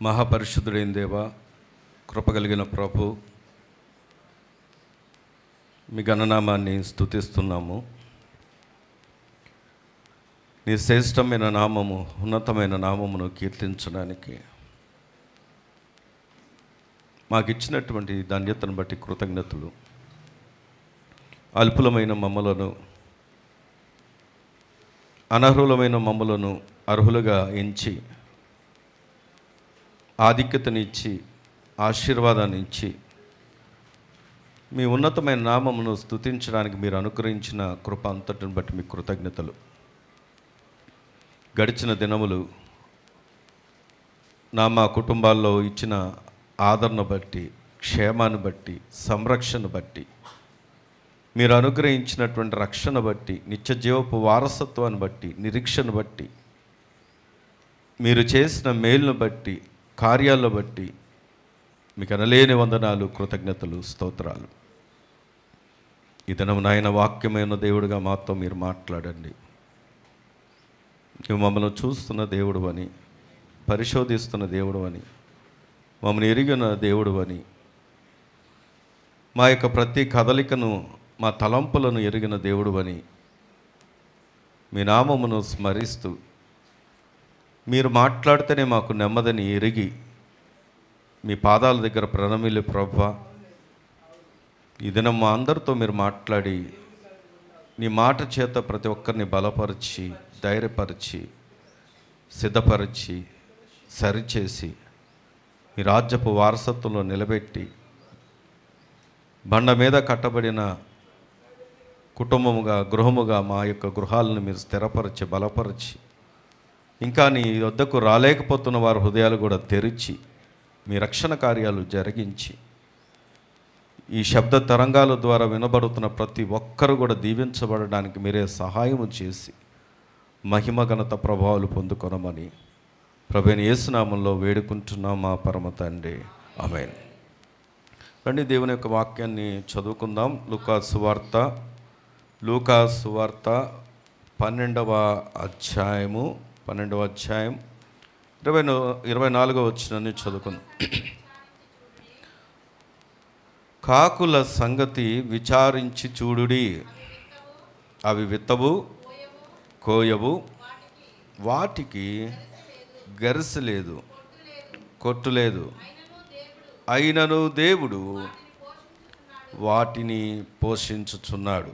మహాపరిశుద్ధుడైన దేవ, కృపగలిగిన ప్రభు, మీ గణనామాన్ని స్తుతిస్తున్నాము. నీ శ్రేష్టమైన నామము, ఉన్నతమైన నామమును కీర్తించడానికి మాకిచ్చినటువంటి ధన్యతను బట్టి కృతజ్ఞతలు. అల్పులమైన మమ్మలను, అనర్హులమైన మమ్మలను అర్హులుగా ఎంచి ఆధిక్యతనిచ్చి ఆశీర్వాదాన్ని ఇచ్చి మీ ఉన్నతమైన నామమును స్తుతించడానికి మీరు అనుగ్రహించిన కృప అంతటిని బట్టి మీ కృతజ్ఞతలు. గడిచిన దినములు మా కుటుంబాల్లో ఇచ్చిన ఆదరణ బట్టి, క్షేమాన్ని బట్టి, సంరక్షణ బట్టి, మీరు అనుగ్రహించినటువంటి రక్షణ బట్టి, నిత్య జీవపు వారసత్వాన్ని బట్టి, నిరీక్షణ బట్టి, మీరు చేసిన మేలును బట్టి, కార్యాలను బట్టి మీకు అనలేని వందనాలు, కృతజ్ఞతలు, స్తోత్రాలు. ఈ దినం నాయన వాక్యమైన దేవుడిగా మాతో మీరు మాట్లాడండి. నువ్వు మమ్మల్ని చూస్తున్న దేవుడు అని, పరిశోధిస్తున్న దేవుడు అని, మమ్మల్ని ఎరిగిన దేవుడు అని, మా యొక్క ప్రతి కదలికను, మా తలంపులను ఎరిగిన దేవుడు అని మీ నామమును స్మరిస్తూ మీరు మాట్లాడితేనే మాకు నెమ్మదిని ఎరిగి మీ పాదాల దగ్గర ప్రణమిల్లి ప్రభువా, ఈ దినం మా అందరితో మీరు మాట్లాడి నీ మాట చేత ప్రతి ఒక్కరిని బలపరిచి, ధైర్యపరిచి, సిద్ధపరిచి, సరిచేసి మీ రాజ్యపు వారసత్వంలో నిలబెట్టి బండ మీద కట్టబడిన కుటుంబముగా, గృహముగా మా యొక్క గృహాలను మీరు స్థిరపరిచి, బలపరిచి, ఇంకా నీ వద్దకు రాలేకపోతున్న వారి హృదయాలు కూడా తెరిచి మీ రక్షణ కార్యాలు జరిగించి ఈ శబ్ద తరంగాల ద్వారా వినబడుతున్న ప్రతి ఒక్కరు కూడా దీవించబడడానికి మీరే సహాయము చేసి మహిమ ఘనత ప్రభావాలు పొందుకొనమని ప్రభువైన యేసునామంలో వేడుకుంటున్నాం మా పరమ తండ్రి, ఆమేన్. రండి దేవుని యొక్క వాక్యాన్ని చదువుకుందాం. లూకా సువార్త 12వ అధ్యాయం 24వ వచనాన్ని చదువుకుందాం. కాకుల సంగతి విచారించి చూడుడి, అవి విత్తవు, కోయవు, వాటికి గరిసె లేదు, కొట్టు లేదు, అయినను దేవుడు వాటిని పోషించుచున్నాడు.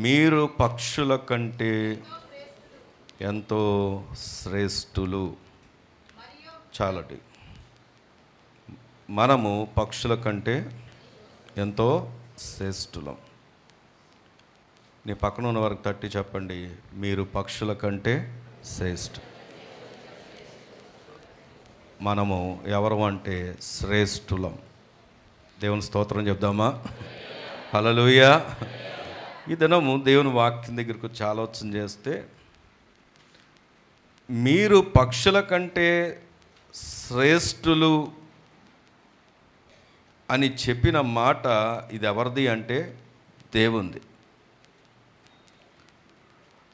మీరు పక్షుల కంటే ఎంతో శ్రేష్ఠులు. చాలండి. మనము పక్షుల కంటే ఎంతో శ్రేష్ఠులం. నీ పక్కన ఉన్న వారికి తట్టి చెప్పండి, మీరు పక్షుల కంటే శ్రేష్ఠ. మనము ఎవరు అంటే శ్రేష్ఠులం. దేవుని స్తోత్రం చెప్దామా? హల్లెలూయా. ఈ దినము దేవుని వాక్యం దగ్గరకు వచ్చి ఆలోచన చేస్తే, మీరు పక్షుల కంటే శ్రేష్ఠులు అని చెప్పిన మాట ఇది ఎవరిది అంటే దేవుంది.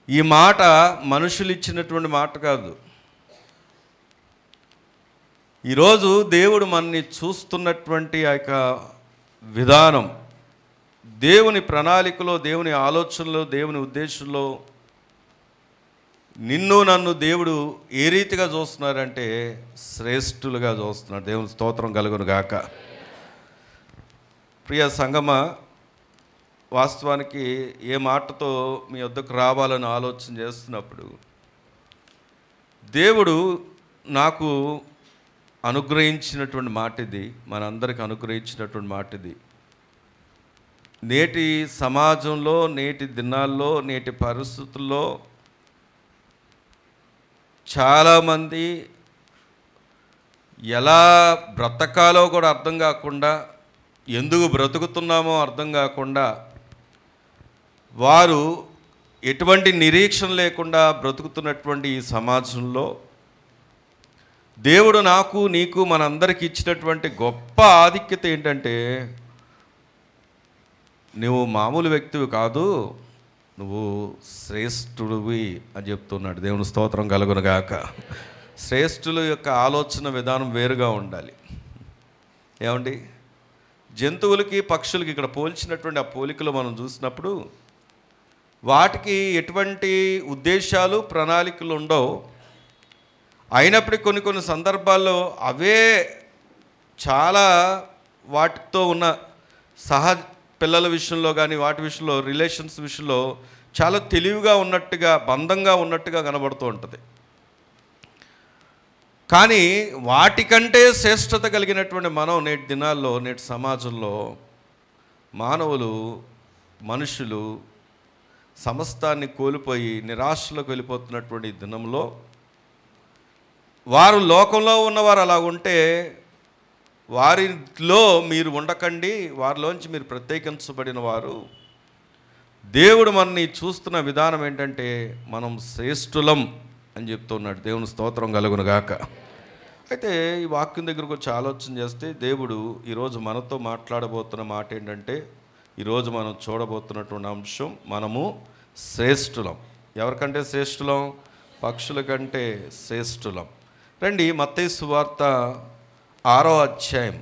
ఈ మాట మనుషులు ఇచ్చినటువంటి మాట కాదు. ఈరోజు దేవుడు మనని చూస్తున్నటువంటి ఆ యొక్క విధానం, దేవుని ప్రణాళికలో, దేవుని ఆలోచనలో, దేవుని ఉద్దేశంలో నిన్ను నన్ను దేవుడు ఏ రీతిగా చూస్తున్నారంటే శ్రేష్ఠులుగా చూస్తున్నాడు. దేవుని స్తోత్రం కలుగును గాక. ప్రియ సంగమ, వాస్తవానికి ఏ మాటతో మీ వద్దకు రావాలని ఆలోచన చేస్తున్నప్పుడు దేవుడు నాకు అనుగ్రహించినటువంటి మాట ఇది, మనందరికి అనుగ్రహించినటువంటి మాట ఇది. నేటి సమాజంలో, నేటి దినాల్లో, నేటి పరిస్థితుల్లో చాలామంది ఎలా బ్రతకాలో కూడా అర్థం కాకుండా, ఎందుకు బ్రతుకుతున్నామో అర్థం కాకుండా, వారు ఎటువంటి నిరీక్షణ లేకుండా బ్రతుకుతున్నటువంటి ఈ సమాజంలో దేవుడు నాకు, నీకు, మనందరికి ఇచ్చినటువంటి గొప్ప ఆధిక్యత ఏంటంటే, నువ్వు మామూలు వ్యక్తివి కాదు, నువ్వు శ్రేష్ఠుడివి అని చెప్తున్నాడు. దేవుని స్తోత్రం కలుగును గాక. శ్రేష్ఠుల యొక్క ఆలోచన విధానం వేరుగా ఉండాలి. ఏమండి, జంతువులకి పక్షులకి ఇక్కడ పోల్చినటువంటి ఆ పోలికలు మనం చూసినప్పుడు వాటికి ఎటువంటి ఉద్దేశాలు ప్రణాళికలు ఉండవు. అయినప్పటికీ కొన్ని సందర్భాల్లో అవే చాలా వాటితో ఉన్న పిల్లల విషయంలో కానీ వాటి విషయంలో రిలేషన్స్ విషయంలో చాలా తెలివిగా ఉన్నట్టుగా, బంధంగా ఉన్నట్టుగా కనబడుతూ ఉంటుంది. కానీ వాటికంటే శ్రేష్టత కలిగినటువంటి మనం నేటి దినాల్లో, నేటి సమాజంలో మనుషులు సమస్తాన్ని కోల్పోయి నిరాశలోకి వెళ్ళిపోతున్నటువంటి దినంలో వారు లోకంలో ఉన్నవారు అలా ఉంటే వారిలో మీరు ఉండకండి, వారిలోంచి మీరు ప్రత్యేకించబడిన వారు. దేవుడు మనని చూస్తున్న విధానం ఏంటంటే మనం శ్రేష్ఠులం అని చెప్తున్నాడు. దేవుని స్తోత్రం కలుగును గాక. అయితే ఈ వాక్యం దగ్గరకు వచ్చి ఆలోచన చేస్తే దేవుడు ఈరోజు మనతో మాట్లాడబోతున్న మాట ఏంటంటే, ఈరోజు మనం చూడబోతున్నటువంటి అంశం, మనము శ్రేష్ఠులం. ఎవరికంటే శ్రేష్ఠులం? పక్షుల కంటే శ్రేష్ఠులం. రండి, మత్తయి సువార్త 6వ అధ్యాయం.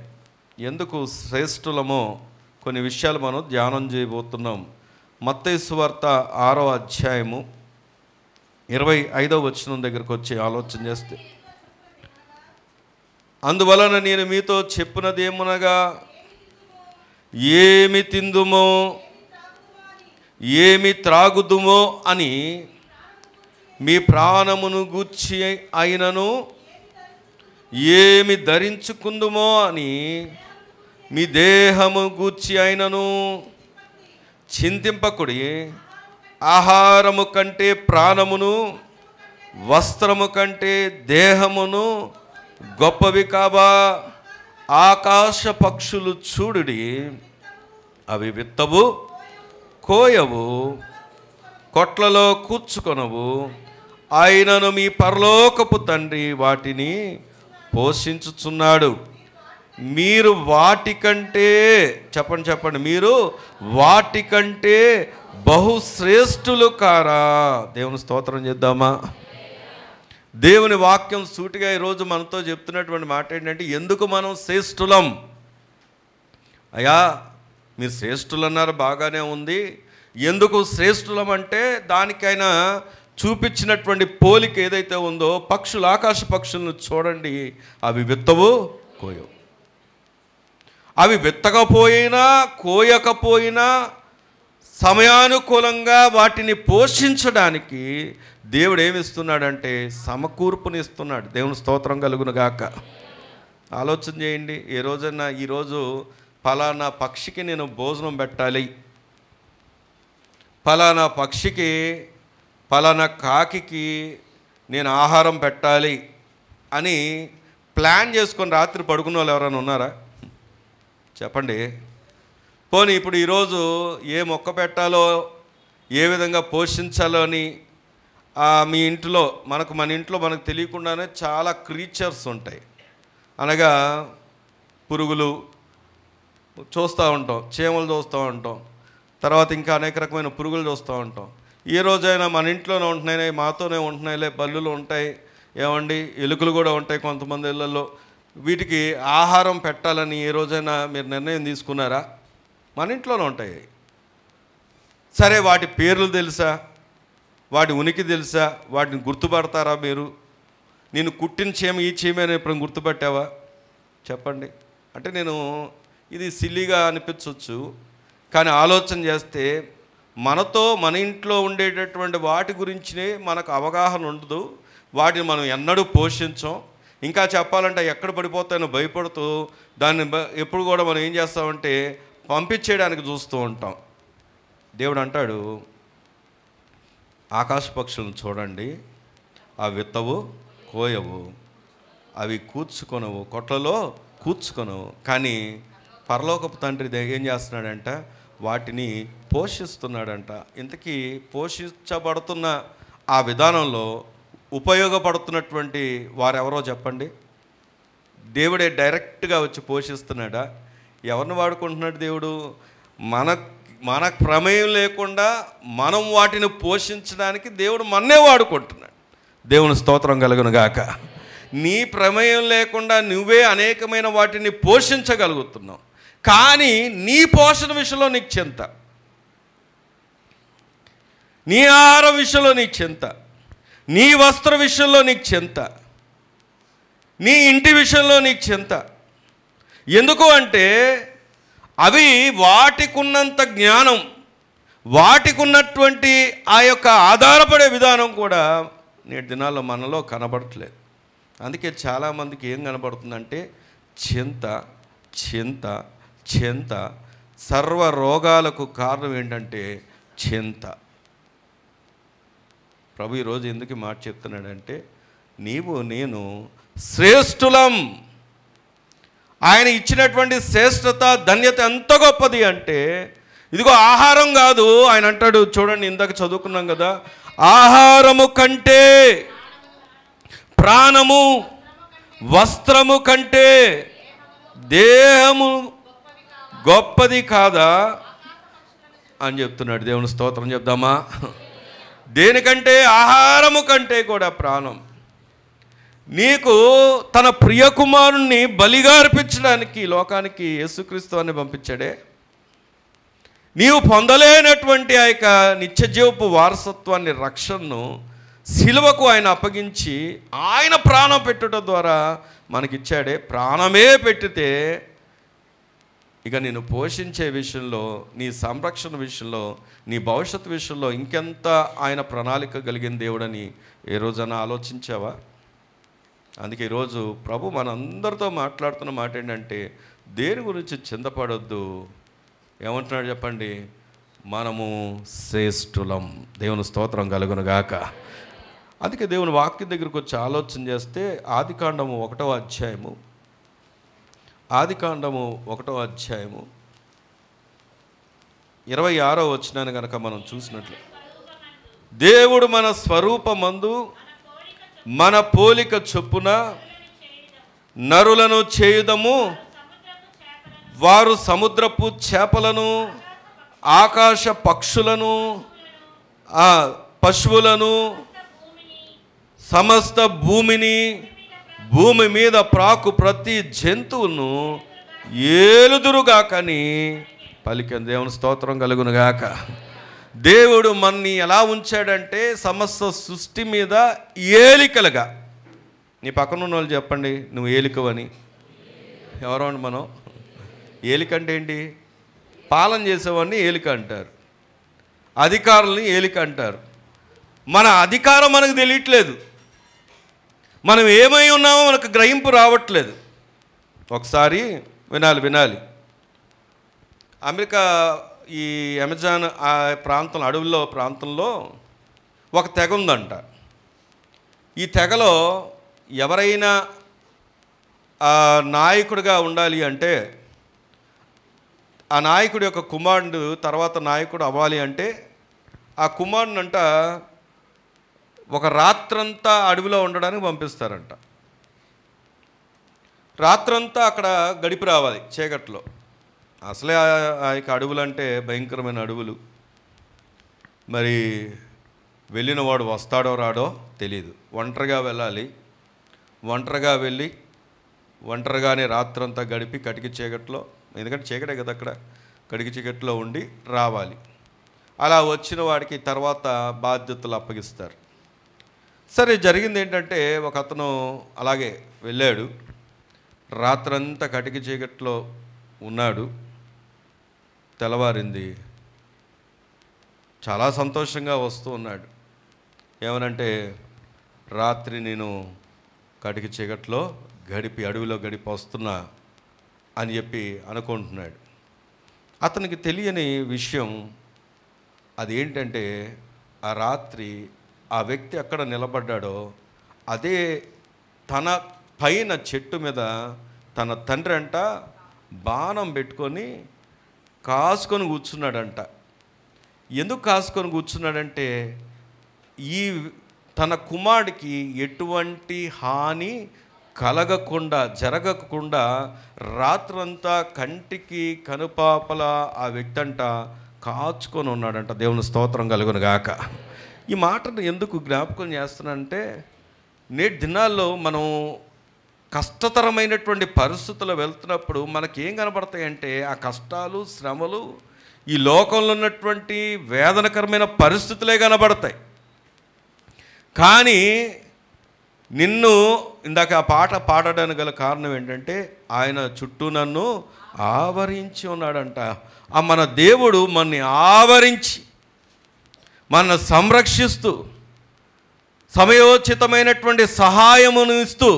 ఎందుకు శ్రేష్ఠులమో కొన్ని విషయాలు మనం ధ్యానం చేయబోతున్నాం. మత్తయి సువార్త 6వ అధ్యాయము 25వ వచనం దగ్గరకు వచ్చి ఆలోచన చేస్తే, అందువలన నేను మీతో చెప్పినదేమనగా, ఏమి తిందుమో ఏమి త్రాగుదుమో అని మీ ప్రాణమును గూర్చి అయినను, ఏమి ధరించుకుందుమో అని మీ దేహము గూర్చి అయినను చింతింపకుడి. ఆహారము కంటే ప్రాణమును, వస్త్రము కంటే దేహమును గొప్పవి కావా? ఆకాశ పక్షులు చూడుడి, అవి విత్తవు, కోయవు, కొట్లలో కూర్చుకొనవు, ఆయనను మీ పరలోకపు తండ్రి వాటిని పోషించుచున్నాడు. మీరు వాటికంటే, చెప్పండి, మీరు వాటికంటే బహుశ్రేష్ఠులు కారా? దేవుని స్తోత్రం చేద్దామా? దేవుని వాక్యం సూటిగా ఈరోజు మనతో చెప్తున్నటువంటి మాట ఏంటంటే, ఎందుకు మనం శ్రేష్ఠులం? అయ్యా, మీరు శ్రేష్ఠులు అన్నారు, బాగానే ఉంది. ఎందుకు శ్రేష్ఠులం అంటే దానికైనా చూపించినటువంటి పోలిక ఏదైతే ఉందో, పక్షులు, ఆకాశ పక్షులను చూడండి, అవి విత్తవు, కోయవు. అవి విత్తకపోయినా కోయకపోయినా సమయానుకూలంగా వాటిని పోషించడానికి దేవుడు ఏమిస్తున్నాడంటే సమకూర్పుని ఇస్తున్నాడు. దేవుని స్తోత్రం కలుగును గాక. ఆలోచన చేయండి, ఏ రోజైనా ఈరోజు ఫలానా పక్షికి నేను భోజనం పెట్టాలి, ఫలానా పక్షికి, ఫలానా కాకికి నేను ఆహారం పెట్టాలి అని ప్లాన్ చేసుకొని రాత్రి పడుకున్న వాళ్ళు ఎవరైనా ఉన్నారా? చెప్పండి. పోనీ ఇప్పుడు ఈరోజు ఏ మొక్క పెట్టాలో, ఏ విధంగా పోషించాలో అని మీ ఇంట్లో, మన ఇంట్లో మనకు తెలియకుండానే చాలా క్రీచర్స్ ఉంటాయి. అనగా పురుగులు చూస్తూ ఉంటాం, చీమలు చూస్తూ ఉంటాం, తర్వాత ఇంకా అనేక రకమైన పురుగులు చూస్తూ ఉంటాం. ఏ రోజైనా మన ఇంట్లోనే ఉంటున్నాయి, మాతోనే ఉంటున్నాయిలే, బల్లులు ఉంటాయి, ఏమండి, ఎలుకలు కూడా ఉంటాయి కొంతమంది ఇళ్ళల్లో. వీటికి ఆహారం పెట్టాలని ఏ రోజైనా మీరు నిర్ణయం తీసుకున్నారా? మన ఇంట్లోనే ఉంటాయి. సరే, వాటి పేర్లు తెలుసా? వాటి ఉనికి తెలుసా? వాటిని గుర్తుపడతారా మీరు? నేను కుట్టిన చీమ ఈ చీమ అని ఎప్పుడు గుర్తుపట్టావా? చెప్పండి. అంటే నేను ఇది సిల్లీగా అనిపించవచ్చు, కానీ ఆలోచన చేస్తే మన ఇంట్లో ఉండేటటువంటి వాటి గురించినే మనకు అవగాహన ఉండదు. వాటిని మనం ఎన్నడూ పోషించం. ఇంకా చెప్పాలంటే ఎక్కడ పడిపోతానో భయపడుతూ దాన్ని ఎప్పుడు కూడా మనం ఏం చేస్తామంటే పంపించేయడానికి చూస్తూ ఉంటాం. దేవుడు అంటాడు, ఆకాశ పక్షులను చూడండి, అవి విత్తవు, కోయవు, అవి కూర్చుకొనవు, కొట్లలో కూర్చుకొనవు, కానీ పరలోకపు తండ్రి ఏం చేస్తున్నాడంట? వాటిని పోషిస్తున్నాడంట. ఇంతకీ పోషించబడుతున్న ఆ విధానంలో ఉపయోగపడుతున్నటువంటి వారెవరో చెప్పండి. దేవుడే డైరెక్ట్గా వచ్చి పోషిస్తున్నాడా? ఎవరిని వాడుకుంటున్నాడు దేవుడు? మన ప్రమేయం లేకుండా మనం వాటిని పోషించడానికి దేవుడు మన్నే వాడుకుంటున్నాడు. దేవుని స్తోత్రం కలుగును గాక. నీ ప్రమేయం లేకుండా నువ్వే అనేకమైన వాటిని పోషించగలుగుతున్నావు. కానీ నీ పోషణ విషయంలో నీకు చింత, నీ ఆహార విషయంలో నీకు చింత, నీ వస్త్ర విషయంలో నీకు చింత, నీ ఇంటి విషయంలో నీకు చింత. ఎందుకు అంటే అవి వాటికున్నంత జ్ఞానం, వాటికున్నటువంటి ఆ యొక్క ఆధారపడే విధానం కూడా నేటి దినాల్లో మనలో కనబడట్లేదు. అందుకే చాలామందికి ఏం కనబడుతుందంటే చింత చింత చింత. సర్వ రోగాలకు కారణం ఏంటంటే చింత. ప్రభు ఈరోజు ఎందుకు ఈ మాట చెప్తున్నాడంటే నీవు నేను శ్రేష్ఠులం. ఆయన ఇచ్చినటువంటి శ్రేష్ఠత ధన్యత ఎంత గొప్పది అంటే ఇదిగో ఆహారం కాదు. ఆయన అంటాడు చూడండి, ఇందాక చదువుకున్నాం కదా, ఆహారము కంటే ప్రాణము, వస్త్రము కంటే దేహము గొప్పది కాదా అని చెప్తున్నాడు. దేవుని స్తోత్రం చెప్దామా? దేనికంటే ఆహారము కంటే కూడా ప్రాణం. నీకు తన ప్రియకుమారుణ్ణి బలిగా అర్పించడానికి లోకానికి యేసుక్రీస్తు అని పంపించాడే. నీవు పొందలేనటువంటి ఆ యొక్క నిత్యజీవపు వారసత్వాన్ని, రక్షణను సిలువకు ఆయన అప్పగించి ఆయన ప్రాణం పెట్టుట ద్వారా మనకిచ్చాడే. ప్రాణమే పెట్టితే ఇక నేను పోషించే విషయంలో, నీ సంరక్షణ విషయంలో, నీ భవిష్యత్తు విషయంలో ఇంకెంత ఆయన ప్రణాళిక కలిగిన దేవుడని ఏ రోజైనా ఆలోచించావా? అందుకే ఈరోజు ప్రభు మనందరితో మాట్లాడుతున్న మాట ఏంటంటే దేని గురించి చింతపడొద్దు. ఏమంటున్నాడు చెప్పండి? మనము శ్రేష్ఠులం. దేవుని స్తోత్రం కలుగును గాక. అందుకే దేవుని వాక్యం దగ్గరికి వచ్చి ఆలోచన చేస్తే ఆదికాండము 1వ అధ్యాయము 26వ వచనాన్ని కనుక మనం చూసినట్లు, దేవుడు మన స్వరూపమందు మన పోలిక చొప్పున నరులను చేయుదము, వారు సముద్రపు చేపలను, ఆకాశ పక్షులను, పశువులను, సమస్త భూమిని, భూమి మీద ప్రాకు ప్రతి జంతువును ఏలుదురుగాకని పలికిన. దేవుని స్తోత్రం కలుగునుగాక. దేవుడు మనని ఎలా ఉంచాడంటే సమస్త సృష్టి మీద ఏలికలుగా. నీ పక్కన ఉన్న వాళ్ళు చెప్పండి, నువ్వు ఏలికవని. ఎవరో మనం ఏలిక అంటే ఏంటి? పాలన చేసేవాడిని ఏలిక అంటారు, అధికారులని ఏలిక అంటారు. మన అధికారం మనకు తెలియట్లేదు, మనం ఏమై ఉన్నామో మనకు గ్రహింపు రావట్లేదు. ఒకసారి వినాలి. అమెరికా ఈ అమెజాన్ ఆ ప్రాంతంలో, అడవుల్లో ప్రాంతంలో ఒక తెగ ఉందంట. ఈ తెగలో ఎవరైనా నాయకుడిగా ఉండాలి అంటే, ఆ నాయకుడి యొక్క కుమారుడు తర్వాత నాయకుడు అవ్వాలి అంటే, ఆ కుమారునంట ఒక రాత్రంతా అడవిలో ఉండడానికి పంపిస్తారంట. రాత్రంతా అక్కడ గడిపి రావాలి చీకట్లో. అసలే ఆ యొక్క అడవులు అంటే భయంకరమైన అడవులు. మరి వెళ్ళిన వాడు వస్తాడో రాడో తెలియదు. ఒంటరిగా వెళ్ళాలి. ఒంటరిగా వెళ్ళి ఒంటరిగానే రాత్రంతా గడిపి కటికి చీకట్లో, ఎందుకంటే చీకటే కదా అక్కడ, కటికి చీకట్లో ఉండి రావాలి. అలా వచ్చిన వాడికి తర్వాత బాధ్యతలు అప్పగిస్తారు. సరే, జరిగింది ఏంటంటే ఒక అతను అలాగే వెళ్ళాడు, రాత్రంతా కటికి చీకట్లో ఉన్నాడు. తెల్లవారింది, చాలా సంతోషంగా వస్తూ ఉన్నాడు. ఏమనంటే రాత్రి నేను కటికి చీకట్లో అడవిలో గడిపి వస్తున్నా అని చెప్పి అనుకుంటున్నాడు. అతనికి తెలియని విషయం అదేంటంటే ఆ రాత్రి ఆ వ్యక్తి ఎక్కడ నిలబడ్డాడో అదే తన పైన చెట్టు మీద తన తండ్రి అంట బాణం పెట్టుకొని కాసుకొని కూర్చున్నాడంట. ఎందుకు కాసుకొని కూర్చున్నాడంటే ఈ తన కుమారుడికి ఎటువంటి హాని జరగకుండా రాత్రంతా కంటికి కనుపాపల ఆ వ్యక్తి అంట కాచుకొని ఉన్నాడంట. దేవుని స్తోత్రం కలుగును గాక. ఈ మాటను ఎందుకు జ్ఞాపకం చేస్తున్నానంటే నేటి దినాల్లో మనం కష్టతరమైనటువంటి పరిస్థితుల్లో వెళ్తున్నప్పుడు మనకేం కనబడతాయంటే ఆ కష్టాలు, శ్రమలు, ఈ లోకంలో ఉన్నటువంటి వేదనకరమైన పరిస్థితులే కనబడతాయి. కానీ నిన్ను ఇందాక ఆ పాట పాడడానికి గల కారణం ఏంటంటే ఆయన చుట్టూ నన్ను ఆవరించి ఉన్నాడంట. ఆ మన దేవుడు మనని ఆవరించి మనల్ని సంరక్షిస్తూ సమయోచితమైనటువంటి సహాయమును ఇస్తూ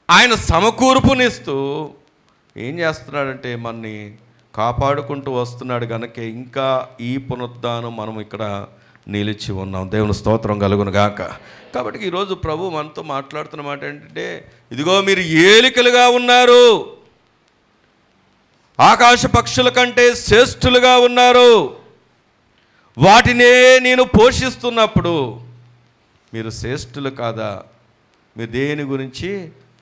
ఆయన సమకూర్పునిస్తూ ఏం చేస్తున్నాడంటే మనని కాపాడుకుంటూ వస్తున్నాడు. కనుక ఇంకా ఈ పునరుద్ధానం మనం ఇక్కడ నిలిచి ఉన్నాం. దేవుని స్తోత్రం కలుగును గాక. కాబట్టి ఈరోజు ప్రభు మనతో మాట్లాడుతున్న మాట ఏంటంటే, ఇదిగో మీరు ఏలికలుగా ఉన్నారు, ఆకాశ పక్షుల కంటే శ్రేష్ఠులుగా ఉన్నారు, వాటినే నేను పోషిస్తున్నప్పుడు మీరు శ్రేష్ఠులు కాదా? మీరు దేని గురించి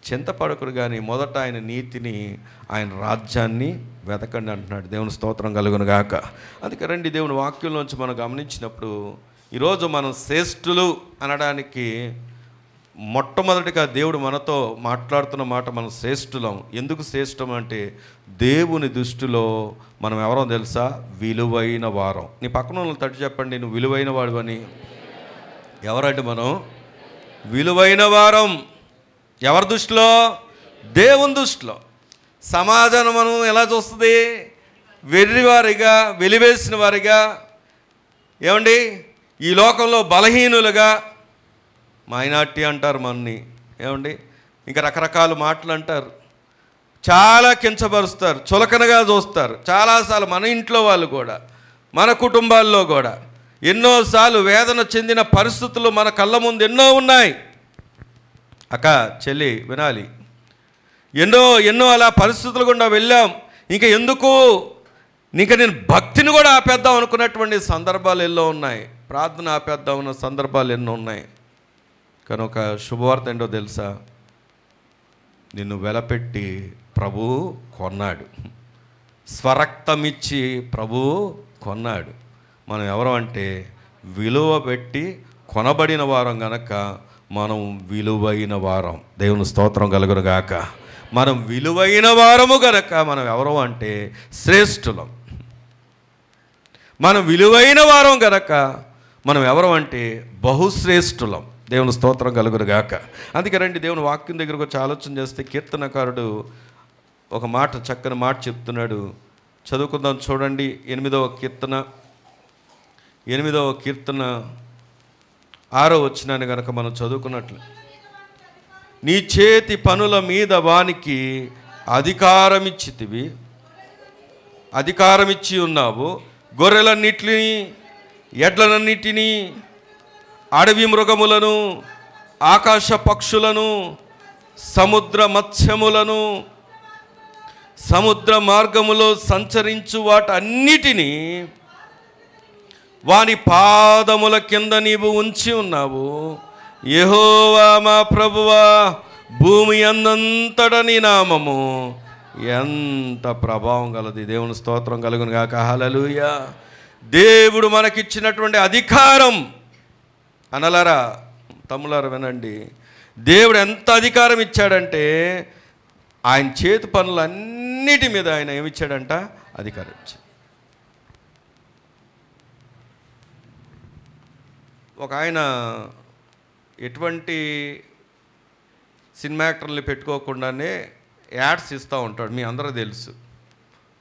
చింతపడకుడు, కానీ మొదట ఆయన నీతిని, ఆయన రాజ్యాన్ని వెతకండి అంటున్నాడు. దేవుని స్తోత్రం కలుగును గాక. అందుకే రండి, దేవుని వాక్యంలోంచి మనం గమనించినప్పుడు ఈరోజు మనం శ్రేష్ఠులు అనడానికి మొట్టమొదటిగా దేవుడు మనతో మాట్లాడుతున్న మాట, మనం శ్రేష్ఠులం. ఎందుకు శ్రేష్టం అంటే దేవుని దృష్టిలో మనం ఎవరో తెలుసా? విలువైన వారం. నీ పక్కన వాళ్ళని తట్టి చెప్పండి, నువ్వు విలువైన వాడు అని. ఎవరంటే మనం విలువైన వారం. ఎవరి దృష్టిలో? దేవుని దృష్టిలో. సమాజం మనం ఎలా చూస్తుంది? వెర్రివారిగా, వెలివేసిన వారిగా, ఏమండి ఈ లోకంలో బలహీనులుగా, మైనార్టీ అంటారు మనని, ఏమండి ఇంకా రకరకాల మాటలు అంటారు, చాలా కించపరుస్తారు, చులకనగా చూస్తారు. చాలాసార్లు మన ఇంట్లో వాళ్ళు కూడా, మన కుటుంబాల్లో కూడా ఎన్నోసార్లు వేదన చెందిన పరిస్థితులు మన కళ్ళ ముందు ఎన్నో ఉన్నాయి. అక్క, చెల్లి వినాలి, ఎన్నో అలా పరిస్థితులు గుండా వెళ్ళాం. ఇంకా ఎందుకు, ఇంకా నేను భక్తిని కూడా ఆపేద్దాం అనుకున్నటువంటి సందర్భాలు ఎన్నో ఉన్నాయి, ప్రార్థన ఆపేద్దాం ఉన్న సందర్భాలు ఎన్నో ఉన్నాయి. కానీ ఒక శుభవార్త ఏంటో తెలుసా? నిన్ను వెలపెట్టి ప్రభు కొన్నాడు, స్వరక్తమిచ్చి ప్రభు కొన్నాడు. మనం ఎవరు అంటే విలువ పెట్టి కొనబడిన వారం గనక మనం విలువైన వారం. దేవుని స్తోత్రం కలుగును గాక. మనం విలువైన వారము గనక మనం ఎవరు అంటే శ్రేష్ఠులం. మనం విలువైన వారం గనక మనం ఎవరు అంటే బహుశ్రేష్ఠులం. దేవుని స్తోత్రం కలుగును గాక. అందుకే రండి, దేవుని వాక్యం దగ్గరకు వచ్చి ఆలోచన చేస్తే కీర్తనకారుడు ఒక మాట, చక్కని మాట చెప్తున్నాడు. చదువుకుందాం, చూడండి. 8వ కీర్తన 6వ వచనాన్ని కనుక మనం చదువుకున్నట్లు, నీ చేతి పనుల మీద వానికి అధికారమిచ్చి ఉన్నావు. గొర్రెలన్నిటిని, ఎడ్లనన్నిటినీ, అడవి మృగములను, ఆకాశ పక్షులను, సముద్ర మత్స్యములను, సముద్ర మార్గములో సంచరించు వాటన్నిటినీ వాని పాదముల కింద నీవు ఉంచి ఉన్నావు. యెహోవా మా ప్రభువా, భూమి అందంతట నీ నామము ఎంత ప్రభావం గలది. దేవుని స్తోత్రం కలుగును గాక. హల్లెలూయా. దేవుడు మనకిచ్చినటువంటి అధికారం, అనలారా తమ్ములారా వినండి, దేవుడు ఎంత అధికారం ఇచ్చాడంటే ఆయన చేతి పనులన్నిటి మీద ఆయన ఏమిచ్చాడంట? అధికారం ఇచ్చాడు. ఒక ఆయన ఎటువంటి సినిమా యాక్టర్లు పెట్టుకోకుండానే యాడ్స్ ఇస్తూ ఉంటాడు. మీ అందరూ తెలుసు,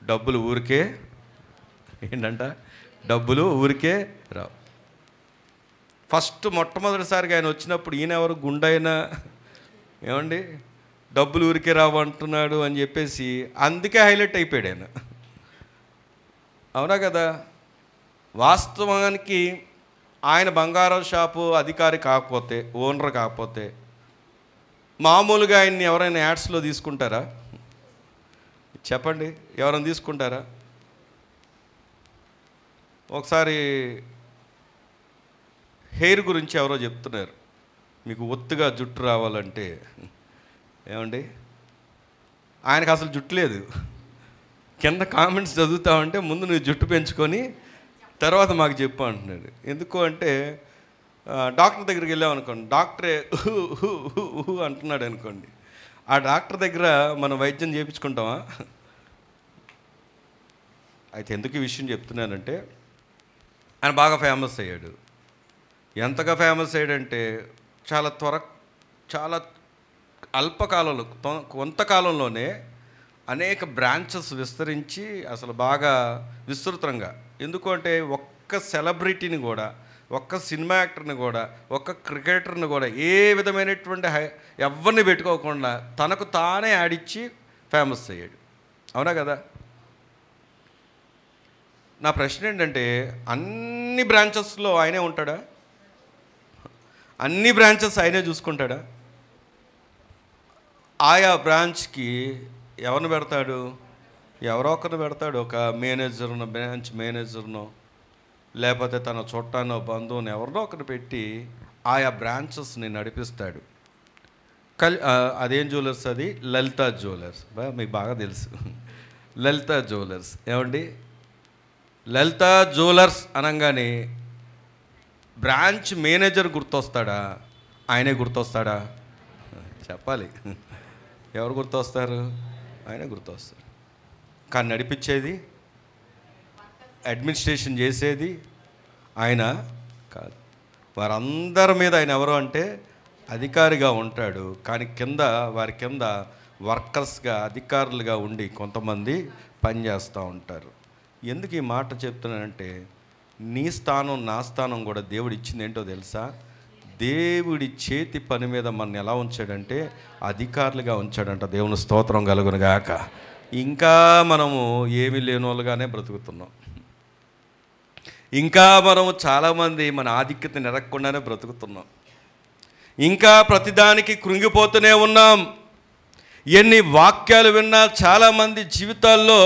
డబ్బులు ఊరికే రావు. మొట్టమొదటిసారిగా ఆయన వచ్చినప్పుడు ఈయన ఎవరు, గుండైనా ఏమండి డబ్బులు ఊరికే రావు అంటున్నాడు అని చెప్పేసి అందుకే హైలైట్ అయిపోయాడు ఆయన. అవునా కదా? వాస్తవానికి ఆయన బంగారం షాపు అధికారి కాకపోతే, ఓనర్ కాకపోతే, మామూలుగా ఆయన్ని ఎవరైనా యాడ్స్లో తీసుకుంటారా? చెప్పండి, ఎవరైనా తీసుకుంటారా? ఒకసారి హెయిర్ గురించి ఎవరో చెప్తున్నారు, మీకు ఒత్తుగా జుట్టు రావాలంటే ఏమండి, ఆయనకు అసలు జుట్టు లేదు. కింద కామెంట్స్ చదువుతామంటే ముందు నువ్వు జుట్టు పెంచుకొని తర్వాత మాకు చెప్పు అంటున్నాడు. ఎందుకు అంటే డాక్టర్ దగ్గరికి వెళ్ళామనుకోండి, డాక్టరే అంటున్నాడు అనుకోండి, ఆ డాక్టర్ దగ్గర మనం వైద్యం చేయించుకుంటామా? అయితే ఎందుకు ఈ విషయం చెప్తున్నానంటే, ఆయన బాగా ఫేమస్ అయ్యాడు. ఎంతగా ఫేమస్ అయ్యాడంటే చాలా అల్పకాలంలో, కొంతకాలంలోనే అనేక బ్రాంచెస్ విస్తరించి అసలు బాగా విస్తృతంగా. ఎందుకు అంటే ఒక్క సెలబ్రిటీని కూడా, ఒక్క సినిమా యాక్టర్ని కూడా, ఒక్క క్రికెటర్ని కూడా ఏ విధమైనటువంటి ఎవరిని పెట్టుకోకుండా తనకు తానే ఆడిచ్చి ఫేమస్ అయ్యాడు. అవునా కదా? నా ప్రశ్న ఏంటంటే, అన్ని బ్రాంచెస్లో ఆయనే ఉంటాడా? అన్ని బ్రాంచెస్ ఆయనే చూసుకుంటాడా? ఆయా బ్రాంచ్కి ఎవరిని పెడతాడు? ఎవరో ఒకరిని పెడతాడు. ఒక మేనేజర్నో, బ్రాంచ్ మేనేజర్నో, లేకపోతే తన చుట్టానో, బంధువుని ఎవరినో ఒకరిని పెట్టి ఆయా బ్రాంచెస్ని నడిపిస్తాడు. అదేం జ్యువెలర్స్? అది లలితా జ్యువెలర్స్. మీకు బాగా తెలుసు లలితా జ్యువెలర్స్. ఏమండి, లలితా జ్యువెలర్స్ అనగానే బ్రాంచ్ మేనేజర్ గుర్తొస్తాడా? ఆయనే గుర్తొస్తాడా? చెప్పాలి. ఎవరు గుర్తొస్తారు? ఆయనే గుర్తొస్తారు. కానీ నడిపించేది, అడ్మినిస్ట్రేషన్ చేసేది ఆయన కాదు. వారందరి మీద ఆయన ఎవరు అంటే అధికారిగా ఉంటాడు. కానీ వారి కింద వర్కర్స్గా, అధికారులుగా ఉండి కొంతమంది పనిచేస్తూ ఉంటారు. ఎందుకు ఈ మాట చెప్తున్నానంటే, నీ స్థానం, నా స్థానం కూడా దేవుడు ఇచ్చింది ఏంటో తెలుసా? దేవుడి చేతి పని మీద మన ఎలా ఉంచాడంటే అధికారులుగా ఉంచాడంట. దేవుని స్తోత్రం కలుగును గాక. ఇంకా మనము ఏమీ లేని వాళ్ళుగానే బ్రతుకుతున్నాం. ఇంకా మనము చాలామంది మన ఆధిక్యతను ఎరగకుండానే బ్రతుకుతున్నాం. ఇంకా ప్రతిదానికి కృంగిపోతూనే ఉన్నాం. ఎన్ని వాక్యాలు విన్నా చాలామంది జీవితాల్లో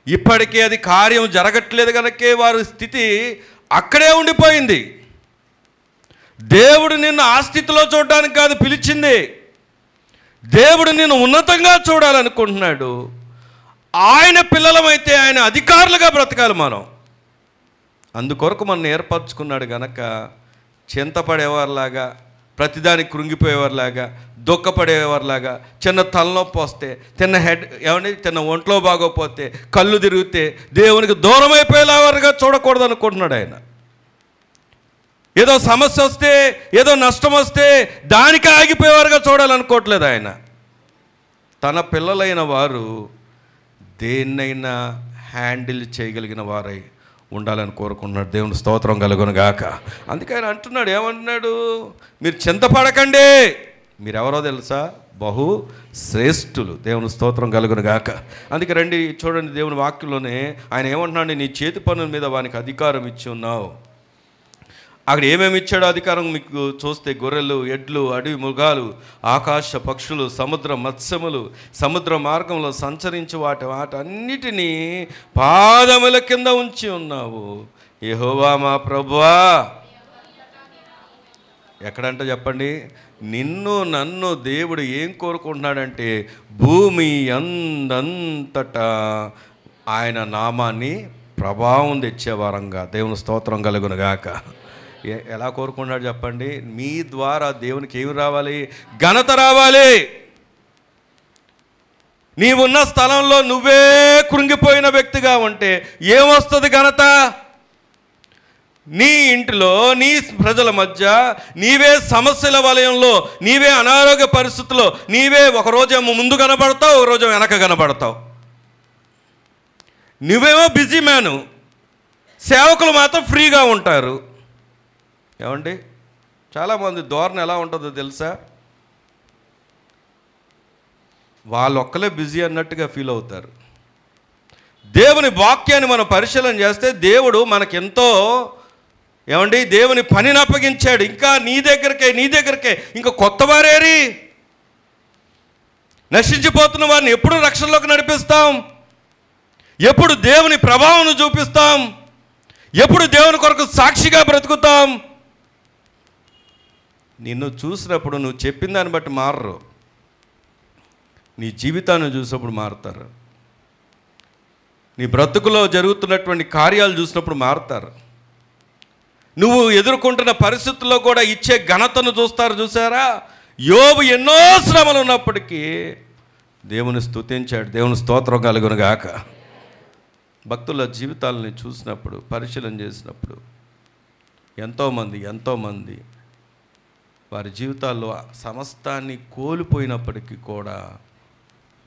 ఇప్పటికీ అది కార్యం జరగట్లేదు కనుకే వారి స్థితి అక్కడే ఉండిపోయింది. దేవుడు నిన్ను ఆ స్థితిలో చూడడానికి కాదు పిలిచింది. దేవుడు నిన్ను ఉన్నతంగా చూడాలనుకుంటున్నాడు. ఆయన పిల్లలమైతే ఆయన అధికారులుగా బ్రతకాలి మనం. అందుకొరకు మనం ఏర్పరచుకున్నాడు గనక చింతపడేవారిలాగా, ప్రతిదానికి కృంగిపోయేవారిలాగా, దుఃఖపడేవారిలాగా, చిన్న తలనొప్పి వస్తే, చిన్న ఒంట్లో బాగోపోతే, కళ్ళు తిరిగితే దేవునికి దూరం అయిపోయేలాగా చూడకూడదు అనుకుంటున్నాడు ఆయన. ఏదో సమస్య వస్తే, ఏదో నష్టం వస్తే దానికి ఆగిపోయేవారుగా చూడాలనుకోవట్లేదు ఆయన. తన పిల్లలైన వారు దేన్నైనా హ్యాండిల్ చేయగలిగిన వారై ఉండాలని కోరుకుంటున్నాడు. దేవుని స్తోత్రం కలుగును గాక. అందుకే ఆయన అంటున్నాడు, ఏమంటున్నాడు? మీరు చింతపడకండి, మీరెవరో తెలుసా? బహు శ్రేష్ఠులు. దేవుని స్తోత్రం కలుగును గాక. అందుకే రండి చూడండి, దేవుని వాక్యంలోనే ఆయన ఏమంటున్నాడు? నీ చేతి పనుల మీద వానికి అధికారం ఇచ్చి ఉన్నావు. అక్కడ ఏమేమి ఇచ్చాడో అధికారం మీకు చూస్తే, గొర్రెలు, ఎడ్లు, అడవి మృగాలు, ఆకాశ పక్షులు, సముద్ర మత్స్యములు, సముద్ర మార్గంలో సంచరించి వాటన్నిటినీ పాదముల కింద ఉంచి ఉన్నావు. యెహోవా మా ప్రభువా. ఎక్కడంట చెప్పండి? నిన్ను నన్ను దేవుడు ఏం కోరుకుంటున్నాడంటే భూమి అందంతటా ఆయన నామాన్ని ప్రభావం తెచ్చేవారంగా. దేవుని స్తోత్రం కలుగును గాక. ఎలా కోరుకుంటున్నాడు చెప్పండి? మీ ద్వారా దేవునికి ఏమి రావాలి? ఘనత రావాలి. నీవున్న స్థలంలో నువ్వే కృంగిపోయిన వ్యక్తిగా ఉంటే ఏమొస్తుంది ఘనత? నీ ఇంటిలో, నీ ప్రజల మధ్య నీవే సమస్యల వలయంలో, నీవే అనారోగ్య పరిస్థితుల్లో, నీవే ఒకరోజేమో ముందు కనబడతావు, ఒకరోజు వెనక కనబడతావు. నువ్వేమో బిజీ మ్యాను, సేవకులు మాత్రం ఫ్రీగా ఉంటారు. ఏమండి, చాలామంది ధోరణి ఎలా ఉంటుందో తెలుసా? వాళ్ళొక్కలే బిజీ అన్నట్టుగా ఫీల్ అవుతారు. దేవుని వాక్యాన్ని మనం పరిశీలన చేస్తే దేవుడు మనకెంతో, ఏమండి, దేవుని పనిని అప్పగించాడు. ఇంకా నీ దగ్గరకే ఇంకా కొత్త వారేరి నశించిపోతున్న వారిని ఎప్పుడు రక్షణలోకి నడిపిస్తాం? ఎప్పుడు దేవుని ప్రభావం చూపిస్తాం? ఎప్పుడు దేవుని కొరకు సాక్షిగా బ్రతుకుతాం? నిన్ను చూసినప్పుడు నువ్వు చెప్పిన దాన్ని బట్టి మారరు, నీ జీవితాన్ని చూసినప్పుడు మారుతారు. నీ బ్రతుకులో జరుగుతున్నటువంటి కార్యాలు చూసినప్పుడు మారుతారు. నువ్వు ఎదుర్కొంటున్న పరిస్థితుల్లో కూడా ఇచ్చే ఘనతను చూసారా? యోబు ఎన్నో శ్రమలు ఉన్నప్పటికీ దేవుని స్తుతించాడు. దేవుని స్తోత్రం కలుగును గాక. భక్తుల జీవితాలని చూసినప్పుడు, పరిశీలన చేసినప్పుడు ఎంతోమంది వారి జీవితాల్లో సమస్తాన్ని కోల్పోయినప్పటికీ కూడా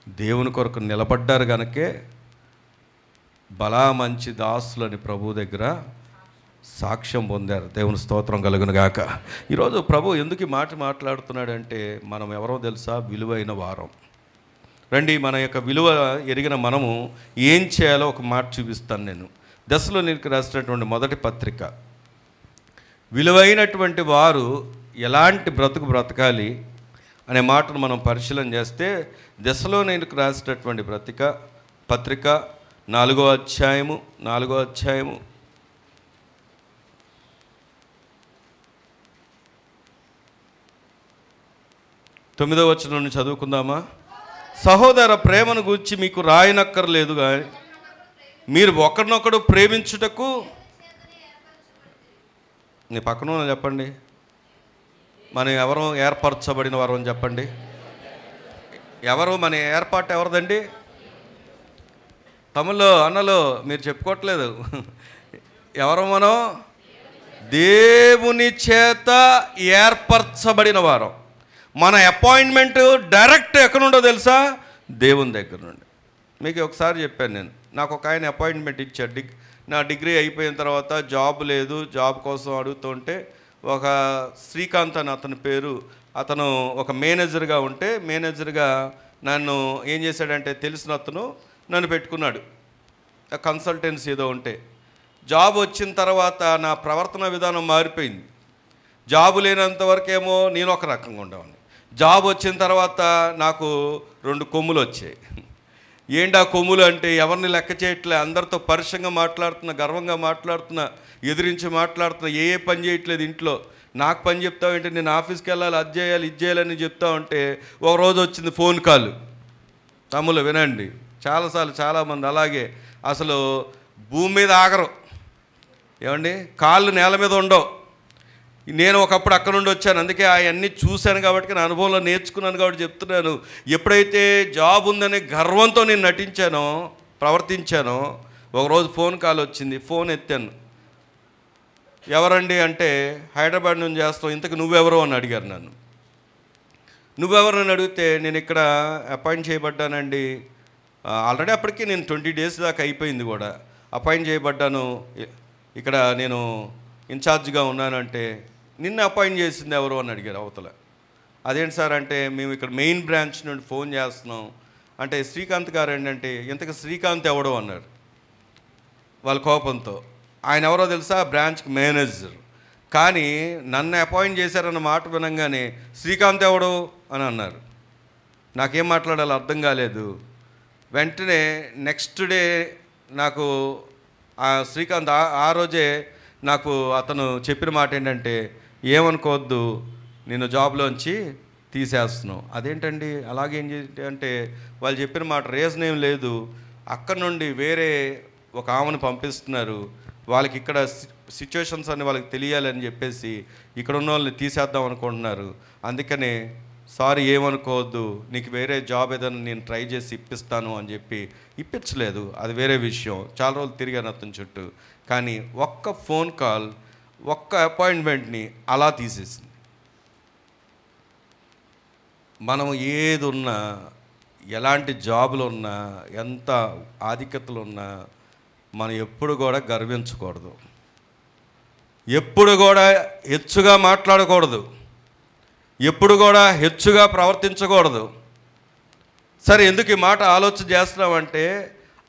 దేవుని కొరకు నిలబడ్డారు గనకే బలా మంచి దాసులని ప్రభు దగ్గర సాక్ష్యం పొందారు. దేవుని స్తోత్రం కలుగును గాక. ఈరోజు ప్రభు ఎందుకు ఈ మాట మాట్లాడుతున్నాడంటే, మనం ఎవరో తెలుసా? విలువైన వారం. రండి, మన యొక్క విలువ ఎరిగిన మనము ఏం చేయాలో ఒక మాట చూపిస్తాను నేను. దశలోనికి రాసినటువంటి మొదటి పత్రిక, విలువైనటువంటి వారు ఎలాంటి బ్రతకాలి అనే మాటను మనం పరిశీలన చేస్తే, దశలోనికి రాసినటువంటి పత్రిక 4వ అధ్యాయము 9వ వచనం నుండి చదువుకుందామా? సహోదర, ప్రేమను గూర్చి మీకు రాయనక్కర్లేదు కానీ మీరు ఒకరినొకడు ప్రేమించుటకు, నీ పక్కన చెప్పండి, మనం ఎవరు ఏర్పరచబడిన వారు అని చెప్పండి. ఎవరు మన ఏర్పాటు ఎవరిదండి? తమ్ముళ్ళు, అన్నలు, మీరు చెప్పుకోవట్లేదు. ఎవరు మనం? దేవుని చేత ఏర్పరచబడిన వారు. మన అపాయింట్మెంట్ డైరెక్ట్ ఎక్కడ నుండో తెలుసా? దేవుని దగ్గర నుండి. మీకు ఒకసారి చెప్పాను నేను, నాకు ఒక ఆయన అపాయింట్మెంట్ ఇచ్చాడు. నా డిగ్రీ అయిపోయిన తర్వాత జాబ్ లేదు, జాబ్ కోసం అడుగుతుంటే ఒక శ్రీకాంత్ అని అతని పేరు, అతను ఒక మేనేజర్గా ఉంటే, మేనేజర్గా నన్ను ఏం చేశాడంటే, తెలిసిన అతను నన్ను పెట్టుకున్నాడు. కన్సల్టెన్సీ ఏదో ఉంటే, జాబ్ వచ్చిన తర్వాత నా ప్రవర్తన విధానం మారిపోయింది. జాబు లేనంత వరకేమో నేను ఒక రకంగా ఉండేవాడిని. జాబ్ వచ్చిన తర్వాత నాకు 2 కొమ్ములు వచ్చాయి. ఏంటి ఆ కొమ్ములు అంటే, ఎవరిని లెక్క చేయట్లే, అందరితో పరుషంగా మాట్లాడుతున్నా, గర్వంగా మాట్లాడుతున్నా, ఎదిరించి మాట్లాడుతున్నా, ఏ పని చేయట్లేదు ఇంట్లో. నాకు పని చెప్తావంటే, నేను ఆఫీస్కి వెళ్ళాలి, అది చేయాలి, ఇది చేయాలని చెప్తా ఉంటే, ఒకరోజు వచ్చింది ఫోన్ కాల్. తమ్ముళ్ళు వినండి, చాలాసార్లు చాలామంది అలాగే అసలు భూమి మీద ఆగరు, ఏమండి, కాళ్ళు నేల మీద ఉండవు. నేను ఒకప్పుడు అక్కడ నుండి వచ్చాను, అందుకే అవన్నీ చూశాను కాబట్టి, నా అనుభవంలో నేర్చుకున్నాను కాబట్టి చెప్తున్నాను. ఎప్పుడైతే జాబ్ ఉందనే గర్వంతో నేను నటించానో, ప్రవర్తించానో, ఒకరోజు ఫోన్ కాల్ వచ్చింది. ఫోన్ ఎత్తాను. ఎవరండి అంటే, హైదరాబాద్ నుంచి చేస్తాం, ఇంతకు నువ్వెవరో అని అడిగారు నన్ను. నువ్వెవరు అని అడిగితే, నేను ఇక్కడ అపాయింట్ చేయబడ్డానండి. ఆల్రెడీ అప్పటికి నేను 20 డేస్ దాకా అయిపోయింది కూడా. అపాయింట్ చేయబడ్డాను, ఇక్కడ నేను ఇన్ఛార్జ్గా ఉన్నానంటే, నిన్న అపాయింట్ చేసింది ఎవరు అని అడిగారు అవతల. అదేంటి సార్ అంటే, మేము ఇక్కడ మెయిన్ బ్రాంచ్ నుండి ఫోన్ చేస్తున్నాం అంటే, శ్రీకాంత్ గారు ఏంటంటే, ఇంతకు శ్రీకాంత్ ఎవడో అన్నారు వాళ్ళ కోపంతో. ఆయన ఎవరో తెలుసా? బ్రాంచ్కి మేనేజర్. కానీ నన్ను అపాయింట్ చేశారన్న మాట వినంగానే శ్రీకాంత్ ఎవడు అని అన్నారు. నాకేం మాట్లాడాలో అర్థం కాలేదు. వెంటనే నెక్స్ట్ డే నాకు శ్రీకాంత్ ఆ రోజే నాకు అతను చెప్పిన మాట ఏంటంటే, ఏమనుకోవద్దు, నేను జాబ్లోంచి తీసేస్తున్నావు. అదేంటండి అలాగేం అంటే, వాళ్ళు చెప్పిన మాట రీజన్ ఏం లేదు, అక్కడ నుండి వేరే ఒక ఆమెను పంపిస్తున్నారు, వాళ్ళకి ఇక్కడ సిచ్యువేషన్స్ అన్ని వాళ్ళకి తెలియాలని చెప్పేసి ఇక్కడ ఉన్న వాళ్ళని తీసేద్దాం అనుకుంటున్నారు. అందుకనే సారీ, ఏమనుకోవద్దు, నీకు వేరే జాబ్ ఏదైనా నేను ట్రై చేసి ఇప్పిస్తాను అని చెప్పి ఇప్పించలేదు, అది వేరే విషయం. చాలా రోజులు తిరిగాను అతని చుట్టూ. కానీ ఒక్క ఫోన్ కాల్, ఒక్క అపాయింట్మెంట్ని అలా తీసేసింది. మనం ఏది ఉన్నా, ఎలాంటి జాబులు ఉన్నా, ఎంత ఆధిక్యతలు ఉన్నా, మనం ఎప్పుడు కూడా గర్వించకూడదు, ఎప్పుడు కూడా హెచ్చుగా మాట్లాడకూడదు, ఎప్పుడు కూడా హెచ్చుగా ప్రవర్తించకూడదు. సరే, ఎందుకు ఈ మాట ఆలోచన చేస్తున్నామంటే,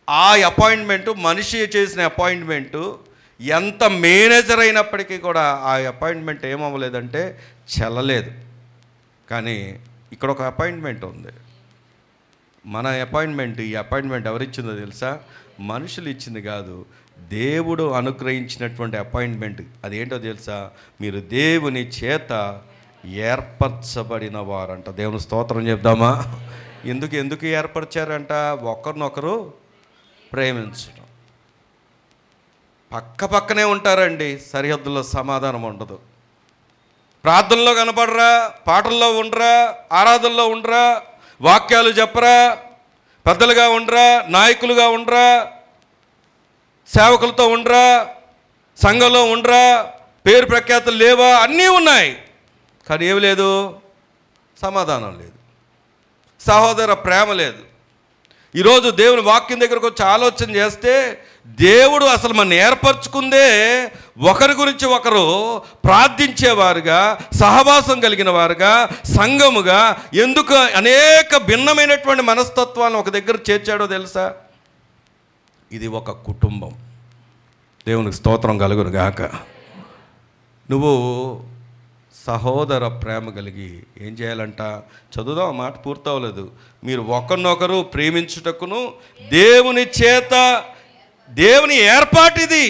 ఆ అపాయింట్మెంటు, మనిషి చేసిన అపాయింట్మెంటు ఎంత మేనేజర్ అయినప్పటికీ కూడా ఆ అపాయింట్మెంట్ ఏమవ్వలేదంటే చెల్లలేదు. కానీ ఇక్కడ ఒక అపాయింట్మెంట్ ఉంది, మన అపాయింట్మెంట్. ఈ అపాయింట్మెంట్ ఎవరిచ్చిందో తెలుసా? మనుషులు ఇచ్చింది కాదు, దేవుడు అనుగ్రహించినటువంటి అపాయింట్మెంట్. అదేంటో తెలుసా? మీరు దేవుని చేత ఏర్పరచబడిన వారంట. దేవుని స్తోత్రం చెప్దామా? ఎందుకు ఏర్పరిచారంట? ఒకరినొకరు ప్రేమించడం. పక్క పక్కనే ఉంటారండి, సరిహద్దుల్లో సమాధానం ఉండదు. ప్రార్థనలో కనపడరా, పాటల్లో ఉండరా, ఆరాధనలో ఉండరా, వాక్యాలు చెప్పరా, పెద్దలుగా ఉండరా, నాయకులుగా ఉండరా, సేవకులతో ఉండరా, సంఘంలో ఉండరా, పేరు ప్రఖ్యాతులు లేవా, అన్నీ ఉన్నాయి. కానీ ఏమి లేదు, సమాధానం లేదు, సహోదర ప్రేమ లేదు. ఈరోజు దేవుని వాక్యం దగ్గరకు వచ్చి ఆలోచన చేస్తే దేవుడు అసలు మన ఏర్పరచుకుందే ఒకరి గురించి ఒకరు ప్రార్థించేవారుగా, సహవాసం కలిగిన వారుగా, సంఘముగా. ఎందుకు అనేక భిన్నమైనటువంటి మనస్తత్వాలను ఒక దగ్గర చేర్చాడో తెలుసా? ఇది ఒక కుటుంబం. దేవునికి స్తోత్రం కలుగును గాక. నువ్వు సహోదర ప్రేమ కలిగి ఏం చేయాలంట? చదువుదాం, మాట పూర్తవలేదు. మీరు ఒకరినొకరు ప్రేమించుటకును దేవుని చేత, దేవుని ఏర్పాటిది.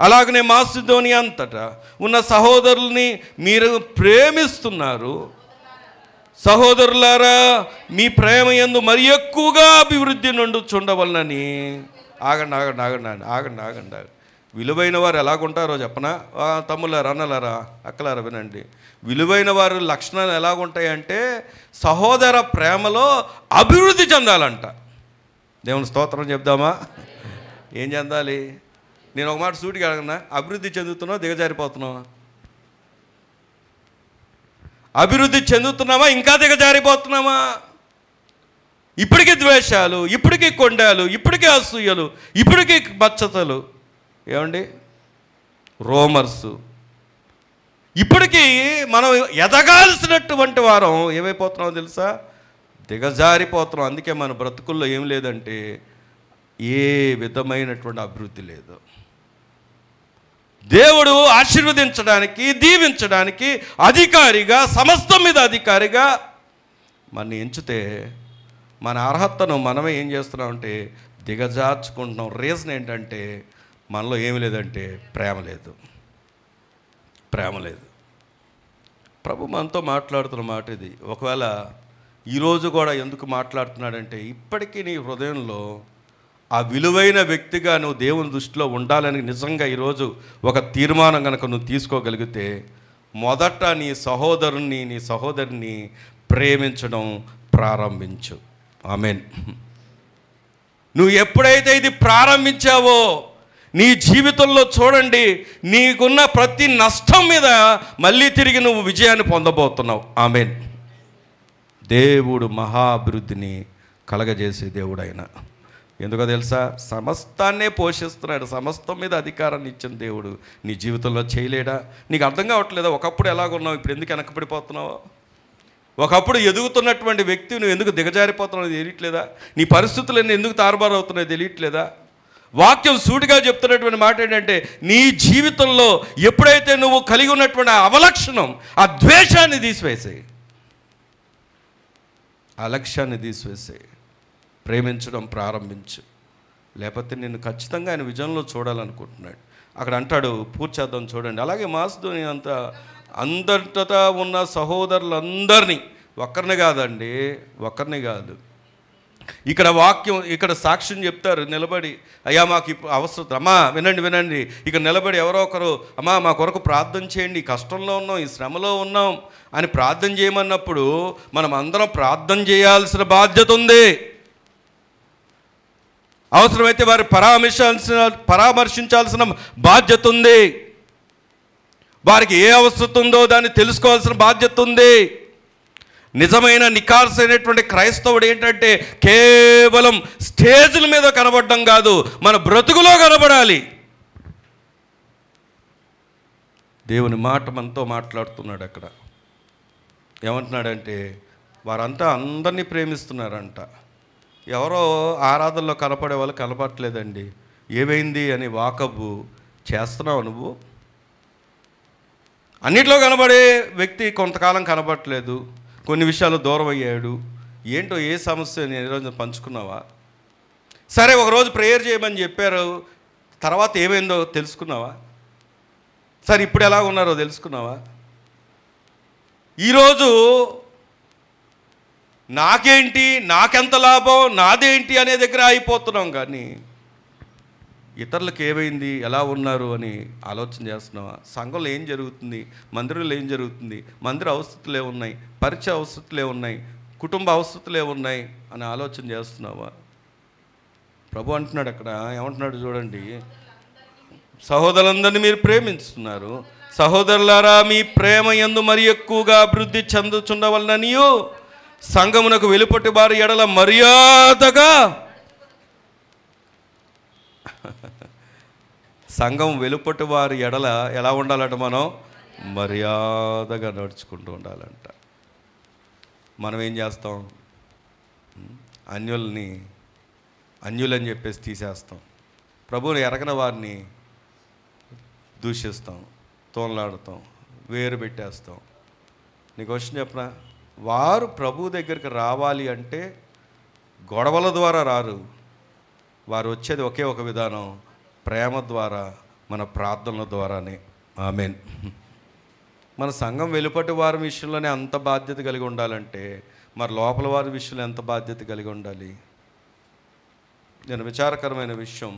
అలాగనే మాసిదోనియా అంతటా ఉన్న సహోదరుల్ని మీరు ప్రేమిస్తున్నారు. సహోదరులారా, మీ ప్రేమ యందు మరి ఎక్కువగా అభివృద్ధి నుండుచుండవలనని. ఆగండి. విలువైన వారు ఎలాగుంటారో చెప్పనా? తమ్ములారా, అన్నలారా, అక్కలారా వినండి. విలువైన వారు లక్షణాలు ఎలాగుంటాయంటే సహోదర ప్రేమలో అభివృద్ధి చెందాలంట. దేవుని స్తోత్రం చెప్దామా? ఏం చెందాలి? నేను ఒక మాట సూటిగా అడగనా? అభివృద్ధి చెందుతున్నావా, దిగజారిపోతున్నావా? అభివృద్ధి చెందుతున్నావా, ఇంకా దిగజారిపోతున్నావా? ఇప్పటికీ ద్వేషాలు, ఇప్పటికీ కొండాలు, ఇప్పటికీ అసూయలు, ఇప్పటికీ బచ్చతలు, ఏమండి రోమర్సు. ఇప్పటికీ మనం ఎదగాల్సినటువంటి వారం ఏమైపోతున్నామో తెలుసా? దిగజారిపోతున్నాం. అందుకే మన బ్రతుకుల్లో ఏం లేదంటే ఏ విధమైనటువంటి అభివృద్ధి లేదు. దేవుడు ఆశీర్వదించడానికి, దీవించడానికి అధికారిగా, సమస్తం మీద అధికారిగా మన ఎంచితే మన అర్హతను మనమే ఏం చేస్తున్నామంటే దిగజార్చుకుంటున్నాం. రీజన్ ఏంటంటే మనలో ఏమి లేదంటే ప్రేమ లేదు. ప్రభు మనతో మాట్లాడుతున్న మాట ఇది. ఒకవేళ ఈరోజు కూడా ఎందుకు మాట్లాడుతున్నాడంటే ఇప్పటికీ నీ హృదయంలో ఆ విలువైన వ్యక్తిగా నువ్వు దేవుని దృష్టిలో ఉండాలని నిజంగా ఈరోజు ఒక తీర్మానం కనుక నువ్వు తీసుకోగలిగితే మొదట నీ సహోదరుణ్ణి, నీ సహోదరిని ప్రేమించడం ప్రారంభించు. ఆమేన్. నువ్వు ఎప్పుడైతే ఇది ప్రారంభించావో నీ జీవితంలో చూడండి, నీకున్న ప్రతి నష్టం మీద మళ్ళీ తిరిగి నువ్వు విజయాన్ని పొందబోతున్నావు. ఆమేన్. దేవుడు మహా అభివృద్ధిని కలగజేసే దేవుడు ఆయన. ఎందుకో తెలుసా? సమస్తాన్నే పోషిస్తున్నాడు, సమస్తం మీద అధికారాన్ని ఇచ్చిన దేవుడు నీ జీవితంలో చేయలేడా? నీకు అర్థం కావట్లేదా? ఒకప్పుడు ఎలాగున్నావు, ఇప్పుడు ఎందుకు వెనకబడిపోతున్నావో? ఒకప్పుడు ఎదుగుతున్నటువంటి వ్యక్తి నువ్వు ఎందుకు దిగజారిపోతున్నావు తెలియట్లేదా? నీ పరిస్థితులన్నీ ఎందుకు తారుమారు అవుతున్నాయో తెలియట్లేదా? వాక్యం సూటిగా చెప్తున్నటువంటి మాట ఏంటంటే నీ జీవితంలో ఎప్పుడైతే నువ్వు కలిగి ఉన్నటువంటి అవలక్షణం, ఆ ద్వేషాన్ని తీసివేసేయి, ఆ లక్ష్యాన్ని తీసివేసేయి, ప్రేమించడం ప్రారంభించు. లేకపోతే నిన్ను ఖచ్చితంగా ఆయన విజయంలో చూడాలనుకుంటున్నాడు. అక్కడ అంటాడు, పూర్తి చేద్దాం చూడండి. అలాగే మాసిదోనియా అంతటా ఉన్న సహోదరులందరినీ, ఒక్కరిని కాదండి, ఒక్కరిని కాదు. ఇక్కడ వాక్యం, ఇక్కడ సాక్ష్యం చెప్తారు నిలబడి, అయ్యా మాకు ఇప్పుడు అవసరం, అమ్మా వినండి, ఇక్కడ నిలబడి ఎవరో ఒకరు, అమ్మా మా కొరకు ప్రార్థన చేయండి, ఈ కష్టంలో ఉన్నాం, ఈ శ్రమలో ఉన్నాం అని ప్రార్థన చేయమన్నప్పుడు మనం అందరం ప్రార్థన చేయాల్సిన బాధ్యత ఉంది. అవసరమైతే వారి పరామర్శించాల్సిన బాధ్యత ఉంది. వారికి ఏ అవసరం ఉందో దాన్ని తెలుసుకోవాల్సిన బాధ్యత ఉంది. నిజమైన నికార్సైనటువంటి క్రైస్తవుడు ఏంటంటే కేవలం స్టేజ్ల మీద కనబడడం కాదు, మన బ్రతుకులో కనబడాలి. దేవుని మాట మనతో మాట్లాడుతున్నాడు. అక్కడ ఏమంటున్నాడంటే వారంతా అందరినీ ప్రేమిస్తున్నారంట. ఎవరో ఆరాధనలో కనపడే వాళ్ళు కనపడట్లేదండి. ఏమైంది అని వాకబు చేస్తున్నావు నువ్వు? అన్నిట్లో కనబడే వ్యక్తి కొంతకాలం కనబడట్లేదు, కొన్ని విషయాలు దూరం అయ్యాడు. ఏంటో ఏ సమస్య నేను ఈరోజు పంచుకున్నావా? సరే, ఒకరోజు ప్రేయర్ చేయమని చెప్పారు, తర్వాత ఏమైందో తెలుసుకున్నావా? సరే, ఇప్పుడు ఎలా ఉన్నారో తెలుసుకున్నావా? ఈరోజు నాకేంటి, నాకెంత లాభం, నాదేంటి అనే దగ్గర అయిపోతున్నాం. కానీ ఇతరులకు ఏమైంది, ఎలా ఉన్నారు అని ఆలోచన చేస్తున్నావా? సంఘంలో ఏం జరుగుతుంది, మందిరంలో ఏం జరుగుతుంది, మందిర అవస్థతులు ఏమున్నాయి, పరిచయ అవస్థతులు ఏమున్నాయి, కుటుంబ అవస్థతులు ఏమున్నాయి అని ఆలోచన చేస్తున్నావా? ప్రభు అంటున్నాడు అక్కడ, ఏమంటున్నాడు చూడండి, సహోదరులందరినీ మీరు ప్రేమిస్తున్నారు, సహోదరులారా మీ ప్రేమ యందు మరి ఎక్కువగా అభివృద్ధి చెందుచుండవలననియు సంఘమునకు వెలుపటి వారి ఎడల మర్యాదగా. సంఘం వెలుపటి వారి ఎడల ఎలా ఉండాలంట? మనం మర్యాదగా నడుచుకుంటూ ఉండాలంట. మనం ఏం చేస్తాం? అన్యులని చెప్పేసి తీసేస్తాం. ప్రభువుని ఎరగని వారిని దూషిస్తాం, తోనలాడుతాం, వేరు పెట్టేస్తాం. నీకు క్వశ్చన్ చెప్పనా? వారు ప్రభు దగ్గరికి రావాలి అంటే గొడవల ద్వారా రారు. వారు వచ్చేది ఒకే ఒక విధానం, ప్రేమ ద్వారా, మన ప్రార్థనల ద్వారానే. ఆమేన్. మన సంఘం వెలుపటి వారి విషయంలోనే అంత బాధ్యత కలిగి ఉండాలంటే మరి లోపల వారి విషయంలో ఎంత బాధ్యత కలిగి ఉండాలి? నేను విచారకరమైన విషయం,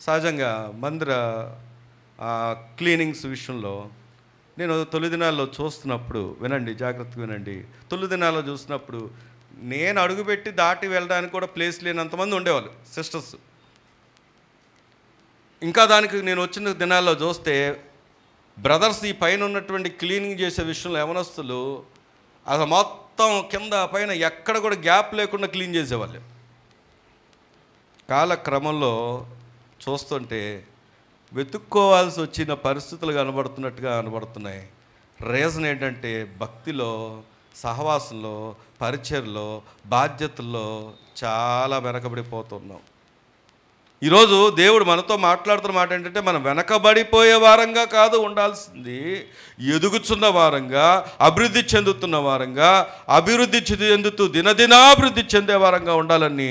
సహజంగా మందిర క్లీనింగ్స్ విషయంలో నేను తొలి దినాల్లో చూస్తున్నప్పుడు, వినండి, జాగ్రత్తగా వినండి, తొలి దినాల్లో చూసినప్పుడు నేను అడుగుపెట్టి దాటి వెళ్ళడానికి కూడా ప్లేస్ లేనంతమంది ఉండేవాళ్ళు సిస్టర్స్. ఇంకా దానికి నేను వచ్చిన దినాల్లో చూస్తే బ్రదర్స్ ఈ పైన ఉన్నటువంటి క్లీనింగ్ చేసే విషయంలో యవనస్తులు అసలు మొత్తం కింద పైన ఎక్కడ కూడా గ్యాప్ లేకుండా క్లీన్ చేసేవాళ్ళు. కాలక్రమంలో చూస్తుంటే వెతుక్కోవాల్సి వచ్చిన పరిస్థితులు కనబడుతున్నాయి. రీజన్ ఏంటంటే భక్తిలో, సహవాసంలో, పరిచర్లో, బాధ్యతల్లో చాలా వెనకబడిపోతున్నాం. ఈరోజు దేవుడు మనతో మాట్లాడుతున్న మాట ఏంటంటే మనం వెనకబడిపోయే వారంగా కాదు ఉండాల్సింది, ఎదుగుతున్న వారంగా, అభివృద్ధి చెందుతున్న వారంగా, అభివృద్ధి చెందుతూ దినదినాభివృద్ధి చెందే వారంగా ఉండాలని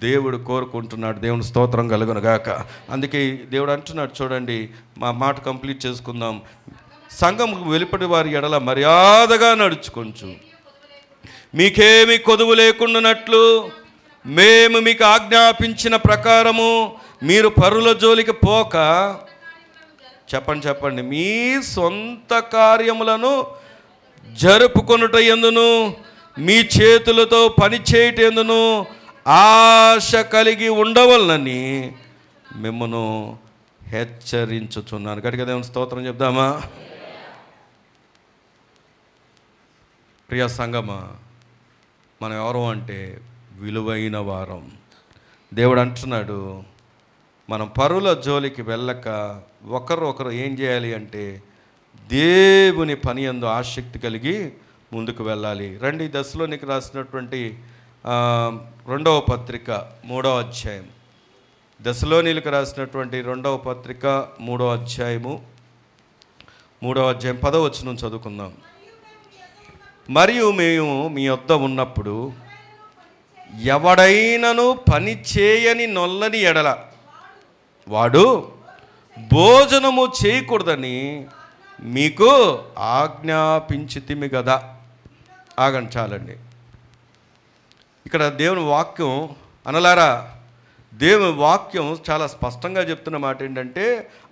దేవుడు కోరుకుంటున్నాడు. దేవుని స్తోత్రం కలుగునుగాక. అందుకే దేవుడు అంటున్నాడు, చూడండి, మా మాట కంప్లీట్ చేసుకుందాం. సంఘం వెలుపటి వారి ఎడల మర్యాదగా నడుచుకొంచు, మీకేమి కొదువు లేకుండానట్లు మేము మీకు ఆజ్ఞాపించిన ప్రకారము మీరు పరుల జోలికి పోక, చెప్పండి, మీ సొంత కార్యములను జరుపుకొనుట యందును మీ చేతులతో పని చేయట యందును ఆశ కలిగి ఉండవలనని మిమ్మను హెచ్చరించుచున్నాను. గట్టిగా దేవుని స్తోత్రం చెప్దామా? ప్రియ సంగమా, మనం ఎవరు అంటే విలువైన వారం. దేవుడు అంటున్నాడు, మనం పరుల జోలికి వెళ్ళక ఒకరు ఏం చేయాలి అంటే దేవుని పని యందు ఆసక్తి కలిగి ముందుకు వెళ్ళాలి. రండి, దశలోనికి రాసినటువంటి 2వ పత్రిక 3వ అధ్యాయం, దశలోనిలకు రాసినటువంటి 2వ పత్రిక 3వ అధ్యాయం 10వ వచనం చదువుకుందాం. మరియు మేము మీ వద్ద ఉన్నప్పుడు ఎవడైనను పని చేయని నొల్లని ఎడల వాడు భోజనము చేయకూడదని మీకు ఆజ్ఞాపించితిమి కదా. ఆగండి, చాలండి. ఇక్కడ దేవుని వాక్యం అనలారా, దేవుని వాక్యం చాలా స్పష్టంగా చెప్తున్న మాట ఏంటంటే,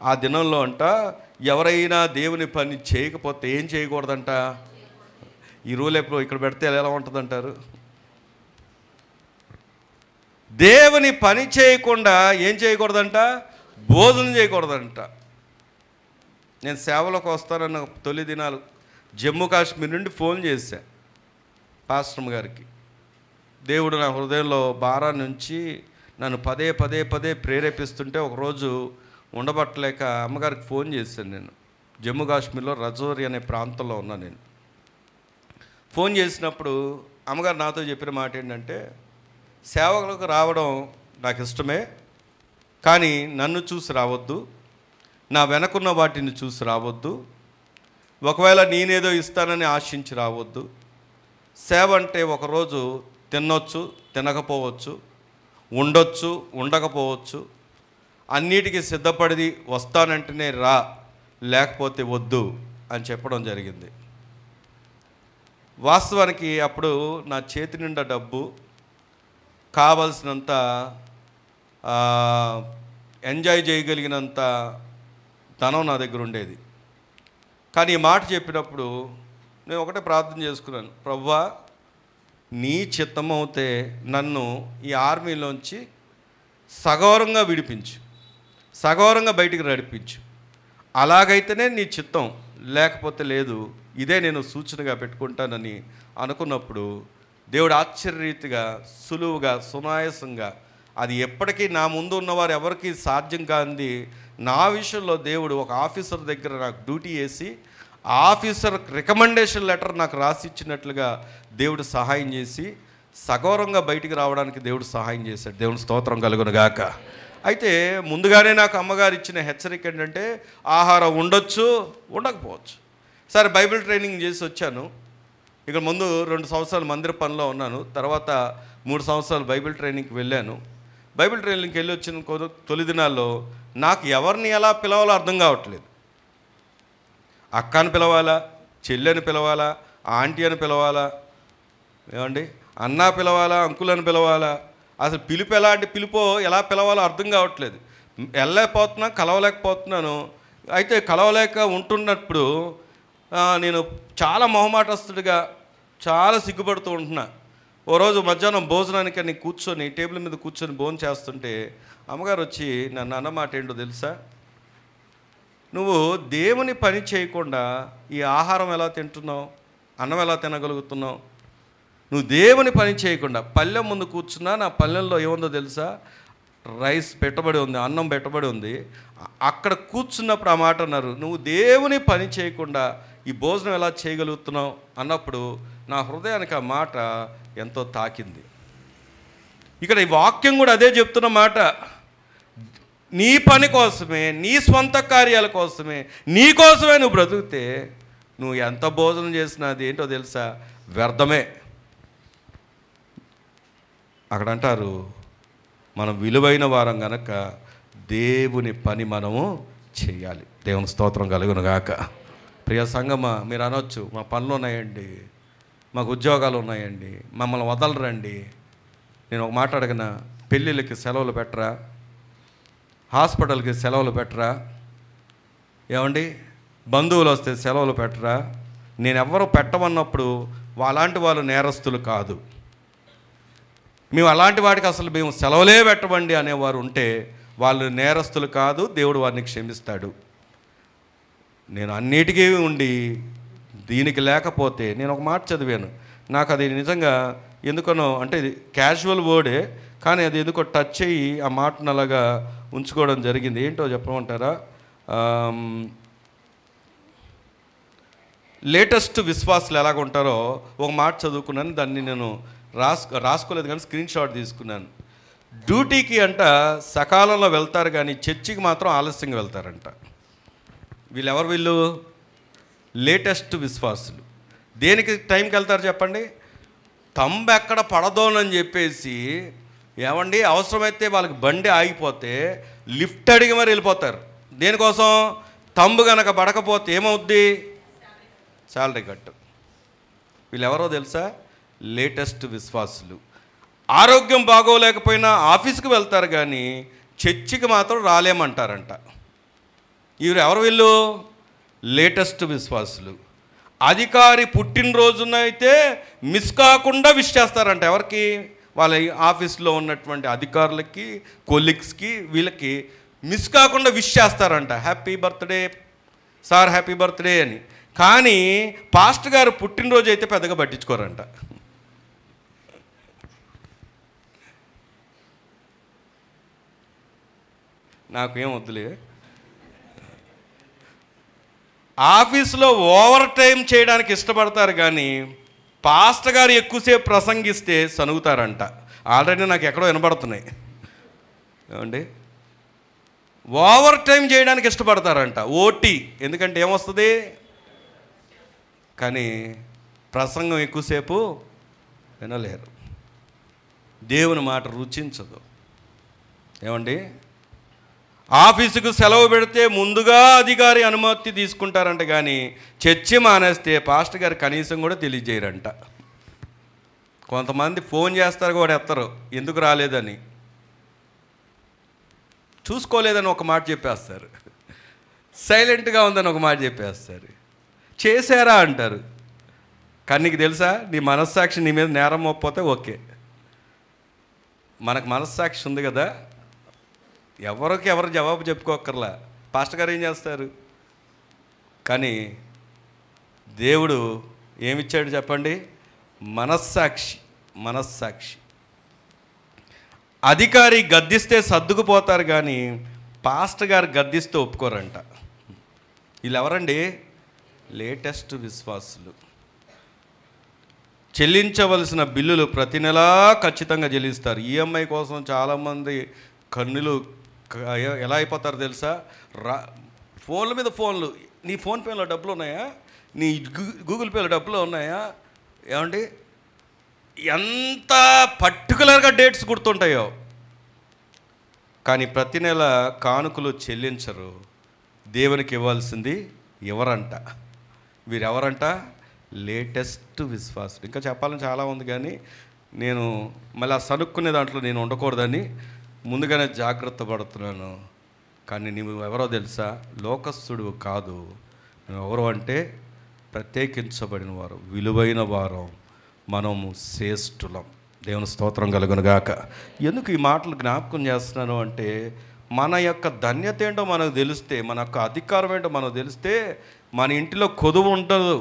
ఆ దినంలో అంట ఎవరైనా దేవుని పని చేయకపోతే ఏం చేయకూడదంట. ఈ రూల్ ఎప్పుడు ఇక్కడ పెడితే ఎలా ఉంటుందంటారు? దేవుని పని చేయకుండా ఏం చేయకూడదంట? భోజనం చేయకూడదంట. నేను సేవలోకి వస్తానన్న తొలి దినాలు జమ్మూ కాశ్మీర్ నుండి ఫోన్ చేశా పాస్టర్ గారికి. దేవుడు నా హృదయంలో భారాన్ని ఉంచి నన్ను పదే ప్రేరేపిస్తుంటే ఒకరోజు ఉండబట్టలేక అమ్మగారికి ఫోన్ చేశాను. నేను జమ్మూ కాశ్మీర్లో రజౌరి అనే ప్రాంతంలో ఉన్నా. నేను ఫోన్ చేసినప్పుడు అమ్మగారు నాతో చెప్పిన మాట ఏంటంటే, సేవకులకు రావడం నాకు ఇష్టమే, కానీ నన్ను చూసి రావద్దు, నా వెనకున్న వాటిని చూసి రావద్దు, ఒకవేళ నేనేదో ఇస్తానని ఆశించి రావద్దు. సేవ అంటే ఒకరోజు తినొచ్చు, తినకపోవచ్చు, ఉండొచ్చు, ఉండకపోవచ్చు, అన్నిటికీ సిద్ధపడి వస్తానంటేనే రా, లేకపోతే వద్దు అని చెప్పడం జరిగింది. వాస్తవానికి అప్పుడు నా చేతి నిండా డబ్బు, కావలసినంత ఎంజాయ్ చేయగలిగినంత ధనం నా దగ్గర ఉండేది. కానీ ఈ మాట చెప్పినప్పుడు నేను ఒకటే ప్రార్థన చేసుకున్నాను, ప్రభువా నీ చిత్తమవుతే నన్ను ఈ ఆర్మీలోంచి సగౌరవంగా విడిపించు, సగౌరవంగా బయటికి నడిపించు. అలాగైతేనే నీ చిత్తం, లేకపోతే లేదు. ఇదే నేను సూచనగా పెట్టుకుంటానని అనుకున్నప్పుడు దేవుడు ఆశ్చర్యరీతిగా, సులువుగా, సునాయాసంగా, అది ఎప్పటికీ నా ముందు ఉన్నవారు ఎవరికి సాధ్యం కాంది నా విషయంలో దేవుడు ఒక ఆఫీసర్ దగ్గర నాకు డ్యూటీ వేసి ఆఫీసర్ రికమెండేషన్ లెటర్ నాకు రాసి ఇచ్చినట్లుగా దేవుడు సహాయం చేసి సగౌరవంగా బయటికి రావడానికి దేవుడు సహాయం చేశాడు. దేవుని స్తోత్రం కలుగును గాక. అయితే ముందుగానే నాకు అమ్మగారు ఇచ్చిన హెచ్చరిక ఏంటంటే ఆహారం ఉండొచ్చు, ఉండకపోవచ్చు. సరే బైబిల్ ట్రైనింగ్ చేసి వచ్చాను. ఇక ముందు 2 సంవత్సరాలు మందిర పనిలో ఉన్నాను. తర్వాత 3 సంవత్సరాలు బైబిల్ ట్రైనింగ్కి వెళ్ళాను. బైబిల్ ట్రైనింగ్కి వెళ్ళి వచ్చిన తొలి దినాల్లో నాకు ఎవరిని ఎలా పిలవాలో అర్థం కావట్లేదు. అక్కని పిలవాలా, చెల్లెని పిలవాలా, ఆంటీ అని పిలవాలా, ఏమండి అన్నా పిలవాలా, అంకులని పిలవాలా, అసలు పిలుపు ఎలాంటి పిలుపో ఎలా పిలవాలో అర్థం కావట్లేదు. వెళ్ళలేకపోతున్నాను, కలవలేకపోతున్నాను. అయితే కలవలేక ఉంటున్నప్పుడు నేను చాలా మొహమాటస్తుడిగా చాలా సిగ్గుపడుతూ ఉంటున్నా. ఓ రోజు మధ్యాహ్నం భోజనానికి కూర్చొని టేబుల్ మీద కూర్చొని భోజనం చేస్తుంటే అమ్మగారు వచ్చి నన్ను అన్నమాట ఏంటో తెలుసా, నువ్వు దేవుని పని చేయకుండా ఈ ఆహారం ఎలా తింటున్నావు, అన్నం ఎలా తినగలుగుతున్నావు? నువ్వు దేవుని పని చేయకుండా పళ్ళెం ముందు కూర్చున్నా, నా పళ్ళెంలో ఏముందో తెలుసా, రైస్ పెట్టబడి ఉంది, అన్నం పెట్టబడి ఉంది. అక్కడ కూర్చున్నప్పుడు ఆ మాట అన్నారు, నువ్వు దేవుని పని చేయకుండా ఈ భోజనం ఎలా చేయగలుగుతున్నావు అన్నప్పుడు నా హృదయానికి ఆ మాట ఎంతో తాకింది. ఇక్కడ ఈ వాక్యం కూడా అదే చెప్తున్న మాట. నీ పని కోసమే, నీ స్వంత కార్యాల కోసమే, నీ కోసమే నువ్వు బ్రతుకుతే నువ్వు ఎంత భోజనం చేసినా అది ఏంటో తెలుసా, వ్యర్థమే. అక్కడ అంటారు, మనం విలువైన వారం గనక దేవుని పని మనము చేయాలి. దేవుని స్తోత్రం కలుగును గాక. ప్రియ సంగమా, మీరు అనొచ్చు మా పనులు ఉన్నాయండి, మాకు ఉద్యోగాలు ఉన్నాయండి, మమ్మల్ని వదలరండి. నేను ఒక మాట అడిగిన, పెళ్ళిళ్ళకి సెలవులు పెట్టరా, హాస్పిటల్కి సెలవులు పెట్టరా, ఏమండి బంధువులు వస్తే సెలవులు పెట్టరా? నేను ఎవరు పెట్టమన్నప్పుడు అలాంటి వాళ్ళు నేరస్తులు కాదు. మేము అలాంటి వాటికి అసలు మేము సెలవులే పెట్టమండి అనేవారు ఉంటే వాళ్ళు నేరస్తులు కాదు, దేవుడు వారిని క్షమిస్తాడు. నేను అన్నిటికీ ఉండి దీనికి లేకపోతే, నేను ఒక మాట చదివాను, నాకు అది నిజంగా ఎందుకనో, అంటే ఇది క్యాజువల్ వర్డే కానీ అది ఎందుకో టచ్ అయ్యి ఆ మాటను అలాగా ఉంచుకోవడం జరిగింది. ఏంటో చెప్పమంటారా? లేటెస్ట్ విశ్వాసులు ఎలాగ ఉంటారో ఒక మాట చదువుకున్నాను, దాన్ని నేను రాసుకోలేదు కానీ స్క్రీన్ షాట్ తీసుకున్నాను. డ్యూటీకి అంట సకాలంలో వెళ్తారు కానీ చర్చికి మాత్రం ఆలస్యంగా వెళ్తారంట. వీళ్ళు లేటెస్ట్ విశ్వాసులు. దేనికి టైంకి వెళ్తారు చెప్పండి? తంబు ఎక్కడ పడదోనని చెప్పేసి, ఏమండి అవసరమైతే వాళ్ళకి బండి ఆగిపోతే లిఫ్ట్ అడిగి మరి వెళ్ళిపోతారు. దేనికోసం? తంబు కనుక పడకపోతే ఏమవుద్ది? Salary cut. వీళ్ళెవరో తెలుసా? లేటెస్ట్ విశ్వాసులు. ఆరోగ్యం బాగోలేకపోయినా ఆఫీస్కి వెళ్తారు కానీ చర్చికి మాత్రం రాలేమంటారంట. వీళ్ళు లేటెస్ట్ విశ్వాసులు. అధికారి పుట్టినరోజునైతే మిస్ కాకుండా విష్ చేస్తారంట. ఎవరికి? వాళ్ళ ఆఫీస్లో ఉన్నటువంటి అధికారులకి, కొలీగ్స్కి, వీళ్ళకి మిస్ కాకుండా విష్ చేస్తారంట, happy birthday sir, happy birthday అని. కానీ పాస్టర్ గారు పుట్టినరోజు అయితే పెద్దగా పట్టించుకోరంట. నాకేం వద్దులే. ఆఫీసులో ఓవర్ టైం చేయడానికి ఇష్టపడతారు కానీ పాస్టర్ గారు ఎక్కువసేపు ప్రసంగిస్తే సనుగుతారంట. ఆల్రెడీ నాకు ఎక్కడో వినబడుతున్నాయి. ఏమండి ఓవర్ టైం చేయడానికి ఇష్టపడతారంట, ఓటీ. ఎందుకంటే ఏమొస్తుంది? కానీ ప్రసంగం ఎక్కువసేపు వినలేరు. దేవుని మాట రుచించదు. ఏమండి ఆఫీసుకు సెలవు పెడితే ముందుగా అధికారి అనుమతి తీసుకుంటారంట, కానీ చర్చి మానేస్తే పాస్టర్ గారు కనీసం కూడా తెలియజేయరంట. కొంతమంది ఫోన్ చేస్తారు కూడా ఎత్తరు ఎందుకు రాలేదని. చూసుకోలేదని ఒక మాట చెప్పేస్తారు, సైలెంట్గా ఉందని ఒక మాట చెప్పేస్తారు, చేశారా అంటారు. కానీ నీకు తెలుసా, నీ మనస్సాక్షి నీ మీద నేరం మోపపోతే ఓకే. మనకు మనస్సాక్షి ఉంది కదా, ఎవరు జవాబు చెప్పుకోకర్లా. పాస్టర్ గారు ఏం చేస్తారు? కానీ దేవుడు ఏమిచ్చాడు చెప్పండి? మనస్సాక్షి. అధికారి గద్దిస్తే సర్దుకుపోతారు, కానీ పాస్టర్ గారు గద్దిస్తే ఒప్పుకోరంట. వీళ్ళు ఎవరండి? లేటెస్ట్ విశ్వాసులు. చెల్లించవలసిన బిల్లులు ప్రతి నెలా ఖచ్చితంగా చెల్లిస్తారు. ఈఎంఐ కోసం చాలామంది కన్నులు ఎలా అయిపోతారు తెలుసా? ఫోన్ల మీద ఫోన్లు. నీ ఫోన్పేలో డబ్బులు ఉన్నాయా? నీ గూగుల్ పేలో డబ్బులు ఉన్నాయా? ఏమండి, ఎంత పర్టికులర్గా డేట్స్ గుర్తుంటాయో. కానీ ప్రతి నెల కానుకలు చెల్లించరు. దేవునికి ఇవ్వాల్సింది ఎవరంట? వీరెవరంట? లేటెస్ట్ విశ్వాసులు. ఇంకా చెప్పాలని చాలా ఉంది, కానీ నేను మళ్ళీ ఆ సనుక్కునే దాంట్లో నేను ఉండకూడదని ముందుగానే జాగ్రత్త పడుతున్నాను. కానీ నువ్వు ఎవరో తెలుసా? లోకస్తుడు కాదు. నువ్వు ఎవరు అంటే ప్రత్యేకించబడిన వారు, విలువైన వారు, మనము శ్రేష్ఠులం. దేవుని స్తోత్రం కలుగును గాక. ఎందుకు ఈ మాటలు జ్ఞాపకం చేస్తున్నాను అంటే, మన యొక్క ధన్యత ఏంటో మనకు తెలిస్తే, మన యొక్క అధికారం ఏంటో మనకు తెలిస్తే మన ఇంటిలో కొదువు ఉండదు.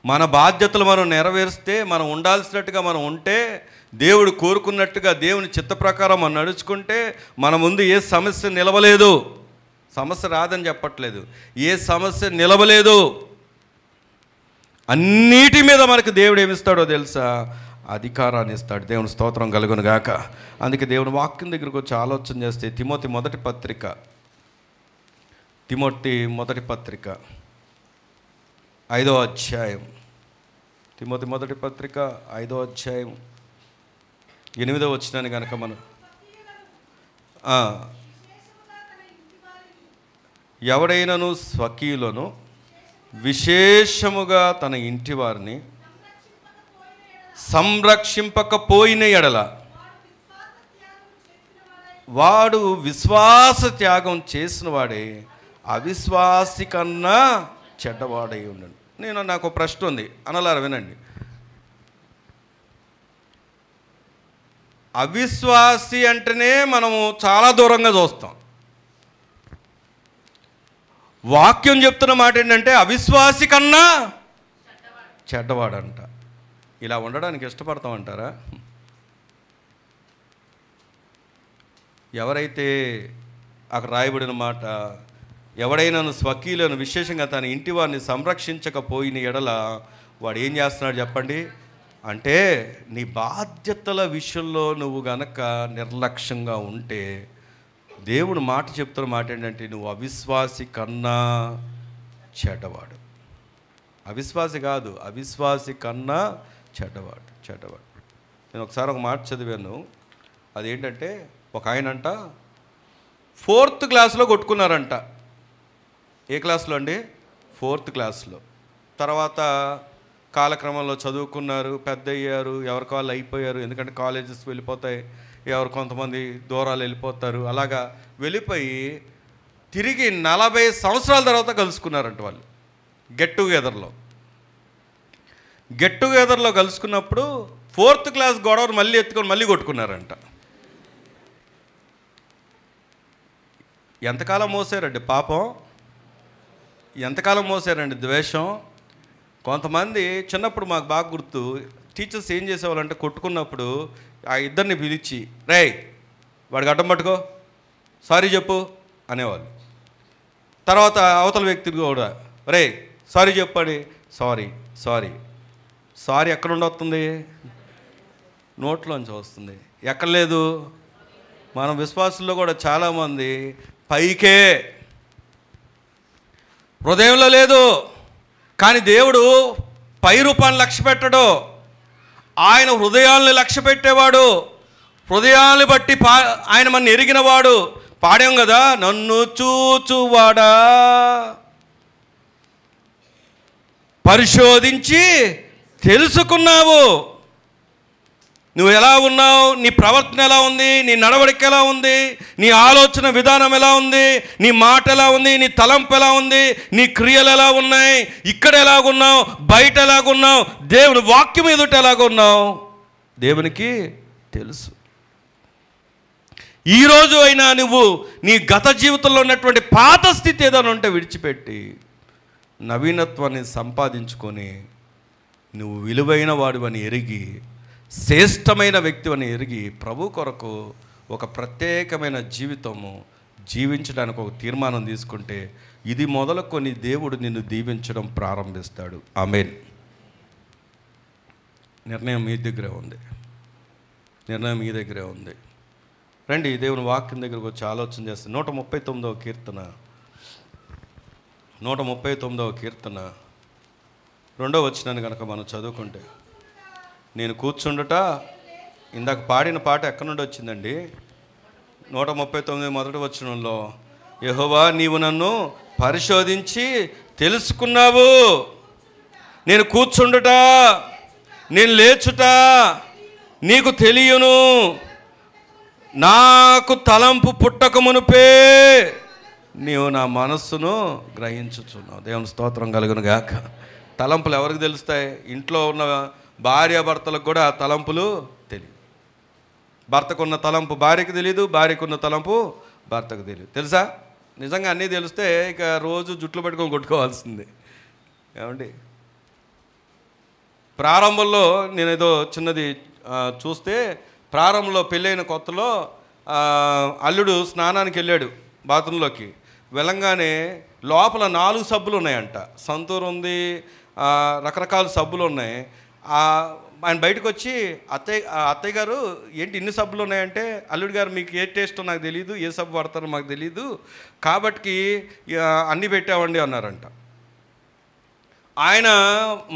మన బాధ్యతలు మనం నెరవేరిస్తే, మనం ఉండాల్సినట్టుగా మనం ఉంటే, దేవుడు కోరుకున్నట్టుగా దేవుని చిత్త ప్రకారం మనం నడుచుకుంటే మన ముందు ఏ సమస్య నిలవలేదు. సమస్య రాదని చెప్పట్లేదు, ఏ సమస్య నిలవలేదు. అన్నిటి మీద మనకు దేవుడు ఏమిస్తాడో తెలుసా? అధికారాన్ని ఇస్తాడు. దేవుని స్తోత్రం కలుగును గాక. అందుకే దేవుని వాక్యం దగ్గరకు వచ్చి ఆలోచన చేస్తే, తిమోతి మొదటి పత్రిక 5వ అధ్యాయం, తిమోతి మొదటి పత్రిక 5వ అధ్యాయం 8వ వచనాన్ని కనుక మనం ఎవడైనను స్వకీయులను విశేషముగా తన ఇంటి వారిని సంరక్షింపకపోయిన ఎడల వాడు విశ్వాస త్యాగం చేసిన వాడే అవిశ్వాసి కన్నా చెడ్డవాడై ఉన్నాడు. నాకు ప్రశ్న ఉంది, అనలారా వినండి. అవిశ్వాసి అంటేనే మనము చాలా దూరంగా చూస్తాం. వాక్యం చెప్తున్న మాట ఏంటంటే అవిశ్వాసి కన్నా చెడ్డవాడంట. ఇలా ఉండడానికి ఇష్టపడతామంటారా? ఎవరైతే అక్కడ రాయబడిన మాట, ఎవడైనాను స్వకీయులను విశేషంగా తన ఇంటి వారిని సంరక్షించకపోయిన ఎడల వాడు ఏం చేస్తున్నాడు చెప్పండి? అంటే నీ బాధ్యతల విషయంలో నువ్వు గనక నిర్లక్ష్యంగా ఉంటే, దేవుడు మాట చెప్తున్న మాట ఏంటంటే నువ్వు అవిశ్వాసి కన్నా చెడ్డవాడు. అవిశ్వాసి కాదు, అవిశ్వాసి కన్నా చెడ్డవాడు. నేను ఒకసారి ఒక మాట చదివాను. అదేంటంటే, ఒక ఆయనంట 4th క్లాస్లో కొట్టుకున్నారంట. ఏ క్లాస్లో అండి? 4th క్లాస్లో. తర్వాత కాలక్రమంలో చదువుకున్నారు, పెద్ద అయ్యారు, ఎవరికి వాళ్ళు అయిపోయారు. ఎందుకంటే కాలేజెస్ వెళ్ళిపోతాయి, ఎవరు కొంతమంది దూరాలు వెళ్ళిపోతారు. అలాగా వెళ్ళిపోయి తిరిగి 40 సంవత్సరాల తర్వాత కలుసుకున్నారంట వాళ్ళు. గెట్ టుగెదర్లో కలుసుకున్నప్పుడు 4th క్లాస్ గొడవను మళ్ళీ ఎత్తుకొని మళ్ళీ కొట్టుకున్నారంట. ఎంతకాలం మోసారండి పాపం, ఎంతకాలం మోసారండి ద్వేషం. కొంతమంది చిన్నప్పుడు మాకు బాగా గుర్తు, టీచర్స్ ఏం చేసేవాళ్ళంటే కొట్టుకున్నప్పుడు ఆ ఇద్దరిని పిలిచి, రేయ్ వాడికి అడ్డం పట్టుకో, సారీ చెప్పు అనేవాళ్ళు. తర్వాత అవతల వ్యక్తికి కూడా, రే సారీ చెప్పండి, సారీ ఎక్కడ ఉండొస్తుంది? నోట్లోంచి వస్తుంది. ఎక్కడ లేదు. మన విశ్వాసుల్లో కూడా చాలామంది పైకే, హృదయంలో లేదు. కానీ దేవుడు పై రూపాన్ని లక్ష్య పెట్టడు, ఆయన హృదయాల్ని లక్ష్య పెట్టేవాడు. హృదయాన్ని బట్టి ఆయన మన ఎరిగినవాడు. పాడాం కదా, నన్ను చూచువాడా పరిశోధించి తెలుసుకున్నావు. నువ్వు ఎలా ఉన్నావు, నీ ప్రవర్తన ఎలా ఉంది, నీ నడవడిక ఎలా ఉంది, నీ ఆలోచన విధానం ఎలా ఉంది, నీ మాట ఎలా ఉంది, నీ తలంపు ఎలా ఉంది, నీ క్రియలు ఎలా ఉన్నాయి, ఇక్కడ ఎలాగున్నావు, బయట ఎలాగున్నావు, దేవుని వాక్యం ఎదుట ఎలాగున్నావు దేవునికి తెలుసు. ఈరోజు అయినా నువ్వు నీ గత జీవితంలో ఉన్నటువంటి పాత స్థితి ఏదైనా ఉంటే విడిచిపెట్టి నవీనత్వాన్ని సంపాదించుకొని నువ్వు విలువైన వాడివని ఎరిగి, శ్రేష్టమైన వ్యక్తివని ఎరిగి ప్రభు కొరకు ఒక ప్రత్యేకమైన జీవితము జీవించడానికి ఒక తీర్మానం తీసుకుంటే ఇది మొదలుకొని దేవుడు నిన్ను దీవించడం ప్రారంభిస్తాడు. ఆమేన్. నిర్ణయం మీ దగ్గరే ఉంది, నిర్ణయం మీ దగ్గరే ఉంది. రండి దేవుని వాక్యం దగ్గరకు వచ్చి ఆలోచన చేస్తాను. 139వ కీర్తన 139వ కీర్తన 2వ వచనాన్ని కనుక మనం చదువుకుంటే, నేను కూర్చుండుట, ఇందాక పాడిన పాట ఎక్కడి నుండి వచ్చిందండి? 139 మొదటి వచనంలో, యెహోవా నీవు నన్ను పరిశోధించి తెలుసుకున్నావు, నేను కూర్చుండుట, నేను లేచుట నీకు తెలియను, నాకు తలంపు పుట్టక మునుపే నీవు నా మనస్సును గ్రహించుచున్నావు. దేవుని స్తోత్రం కలుగును గాక. తలంపులు ఎవరికి తెలుస్తాయి? ఇంట్లో ఉన్న భార్యాభర్తలకు కూడా ఆ తలంపులు తెలియదు. భర్తకున్న తలంపు భార్యకు తెలియదు, భార్యకున్న తలంపు భర్తకు తెలియదు. తెలుసా? నిజంగా అన్నీ తెలిస్తే ఇక రోజు జుట్లు పెట్టుకొని కొట్టుకోవాల్సిందే. ఏమండి, ప్రారంభంలో నేను ఏదో చిన్నది చూస్తే, ప్రారంభంలో పెళ్ళైన కొత్తలో అల్లుడు స్నానానికి వెళ్ళాడు బాత్రూంలోకి. వెళ్ళంగానే లోపల 4 సబ్బులు ఉన్నాయంట. సంతూర్ ఉంది, రకరకాల సబ్బులు ఉన్నాయి. ఆయన బయటకు వచ్చి అత్తయ్య గారు ఏంటి ఇన్ని సబ్బులు ఉన్నాయంటే, అల్లుడు గారు మీకు ఏ టేస్టో నాకు తెలియదు, ఏ సబ్బు వాడతారో మాకు తెలియదు, కాబట్టి అన్నీ పెట్టామండి అన్నారంట. ఆయన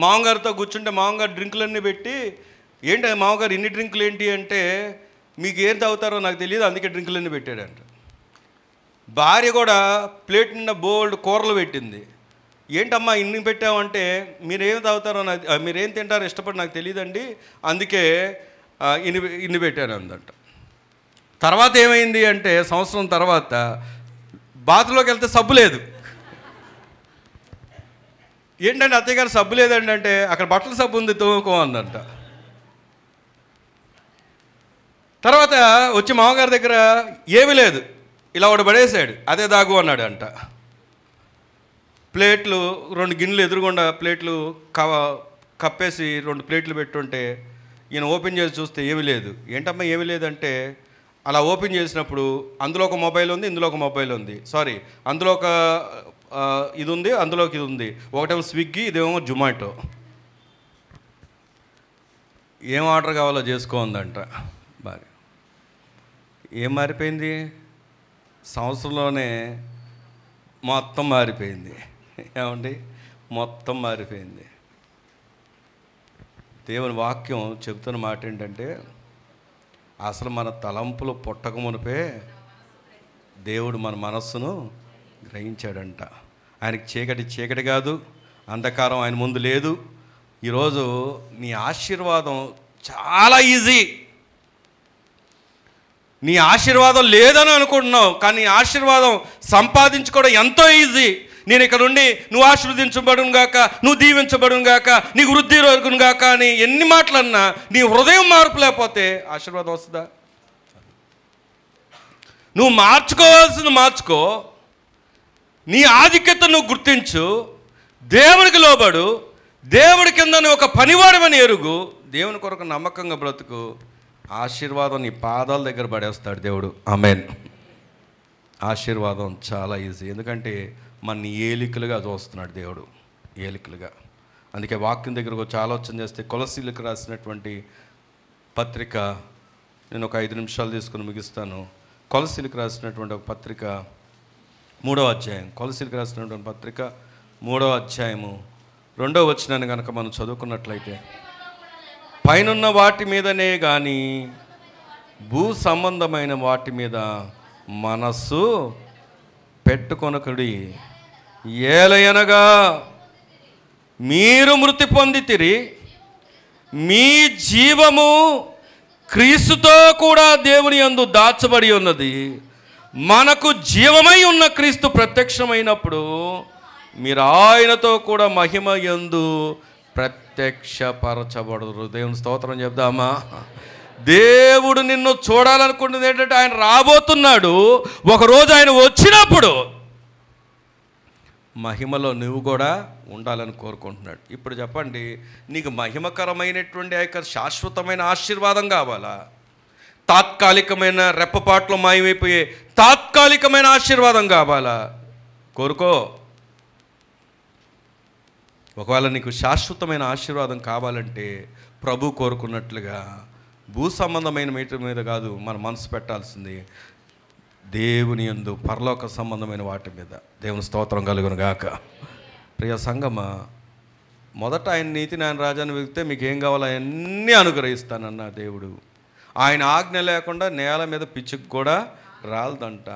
మామగారితో కూర్చుంటే మామగారు డ్రింకులన్నీ పెట్టి, ఏంటి మామగారు ఇన్ని డ్రింకులు ఏంటి అంటే, మీకు ఏం తాగుతారో నాకు తెలియదు అందుకే డ్రింకులన్నీ పెట్టాడంట. భార్య కూడా ప్లేట్ నిండా బోల్డ్ కూరలు పెట్టింది. ఏంటమ్మా ఇన్ని పెట్టామంటే, మీరేం తాగుతారో నాకు, మీరేం తింటారో ఇష్టపడి నాకు తెలియదండి అందుకే ఇన్ని పెట్టాను అందంట. తర్వాత ఏమైంది అంటే, సంవత్సరం తర్వాత బాత్రూంలోకి వెళ్తే సబ్బు లేదు. ఏంటంటే అత్తయ్య గారు సబ్బు లేదండి అంటే, అక్కడ బట్టల సబ్బు ఉంది తోముకో అందంట. తర్వాత వచ్చి మామగారి దగ్గర ఏమీ లేదు, ఇలా ఒకటి పడేసాడు, అదే దాగు అన్నాడు అంట. ప్లేట్లు 2 గిన్నెలు ఎదురుగుండా ప్లేట్లు కప్పేసి 2 ప్లేట్లు పెట్టుంటే ఈయన ఓపెన్ చేసి చూస్తే ఏమీ లేదు. ఏంటమ్మా ఏమీ లేదంటే, అలా ఓపెన్ చేసినప్పుడు అందులో ఒక మొబైల్ ఉంది, ఇందులో ఒక మొబైల్ ఉంది, సారీ అందులో ఒక ఇది ఉంది, అందులోకి ఇది ఉంది, ఒకటేమో స్విగ్గీ, ఇదేమో జొమాటో. ఏం ఆర్డర్ కావాలో చేసుకోందంట భార్య. ఏం మారిపోయింది? సంవత్సరంలోనే మొత్తం మారిపోయింది. ఏమండి, మొత్తం మారిపోయింది. దేవుని వాక్యం చెబుతున్న మాట ఏంటంటే, అసలు మన తలంపులు పుట్టక మునిపే దేవుడు మన మనస్సును గ్రహించాడంట. ఆయనకి చీకటి కాదు, అంధకారం ఆయన ముందు లేదు. ఈరోజు నీ ఆశీర్వాదం చాలా ఈజీ. నీ ఆశీర్వాదం లేదని అనుకుంటున్నావు, కానీ ఆశీర్వాదం సంపాదించుకోవడం ఎంతో ఈజీ. నేను ఇక్కడ నుండి నువ్వు ఆశీర్వదించబడును గాక, నువ్వు దీవించబడును గాక, నీకు వృద్ధి కలుగును గాక అని ఎన్ని మాటలన్నా నీ హృదయం మార్పు లేకపోతే ఆశీర్వాదం వస్తుందా? నువ్వు మార్చుకోవాల్సింది మార్చుకో, నీ ఆధిక్యత నువ్వు గుర్తించు, దేవునికి లోబడు, దేవుడి కింద నువ్వు ఒక పనివాడమని ఎరుగు, దేవుని కొరకు నమ్మకంగా బ్రతుకు. ఆశీర్వాదం నీ పాదాల దగ్గర పడేస్తాడు దేవుడు. ఆమేన్. ఆశీర్వాదం చాలా ఈజీ, ఎందుకంటే మన ఏలికలుగా చూస్తున్నాడు దేవుడు, ఏలికలుగా. అందుకే వాక్యం దగ్గరకు వచ్చి ఆలోచన చేస్తే, కొలసీలకు రాసినటువంటి పత్రిక, నేను ఒక 5 నిమిషాలు తీసుకుని ముగిస్తాను. కొలసీలకు రాసినటువంటి ఒక పత్రిక 3వ అధ్యాయం, కొలసీలకు రాసినటువంటి పత్రిక 3వ అధ్యాయము 2వ వచనాన్ని కనుక మనం చదువుకున్నట్లయితే, పైనున్న వాటి మీదనే కానీ భూ సంబంధమైన వాటి మీద మనస్సు పెట్టుకొనకుడి, ఏలయనగా మీరు మృతి పొందితిరి, మీ జీవము క్రీస్తుతో కూడా దేవుని యందు దాచబడి ఉన్నది. మనకు జీవమై ఉన్న క్రీస్తు ప్రత్యక్షమైనప్పుడు మీరు ఆయనతో కూడా మహిమ యందు ప్రత్యక్షపరచబడరు. దేవుని స్తోత్రం చెప్దామా? దేవుడు నిన్ను చూడాలనుకుంటుంది ఏంటంటే ఆయన రాబోతున్నాడు. ఒకరోజు ఆయన వచ్చినప్పుడు మహిమలో నువ్వు కూడా ఉండాలని కోరుకుంటున్నాడు. ఇప్పుడు చెప్పండి, నీకు మహిమకరమైనటువంటి ఆ యొక్క శాశ్వతమైన ఆశీర్వాదం కావాలా? తాత్కాలికమైన రెప్పపాట్లో మాయమైపోయే తాత్కాలికమైన ఆశీర్వాదం కావాలా? కోరుకో. ఒకవేళ నీకు శాశ్వతమైన ఆశీర్వాదం కావాలంటే ప్రభు కోరుకున్నట్లుగా భూ సంబంధమైన మీటర్ మీద కాదు మన మనసు పెట్టాల్సింది, దేవుని యందు పరలోక సంబంధమైన వాటి మీద. దేవుని స్తోత్రం కలుగును గాక. ప్రియ సంగమా, మొదట ఆయన నీతి ఆయన రాజాన్ని వెళ్తే మీకు ఏం కావాలో అవన్నీ అనుగ్రహిస్తానన్న దేవుడు. ఆయన ఆజ్ఞ లేకుండా నేల మీద పిచ్చుకు కూడా రాలదంట.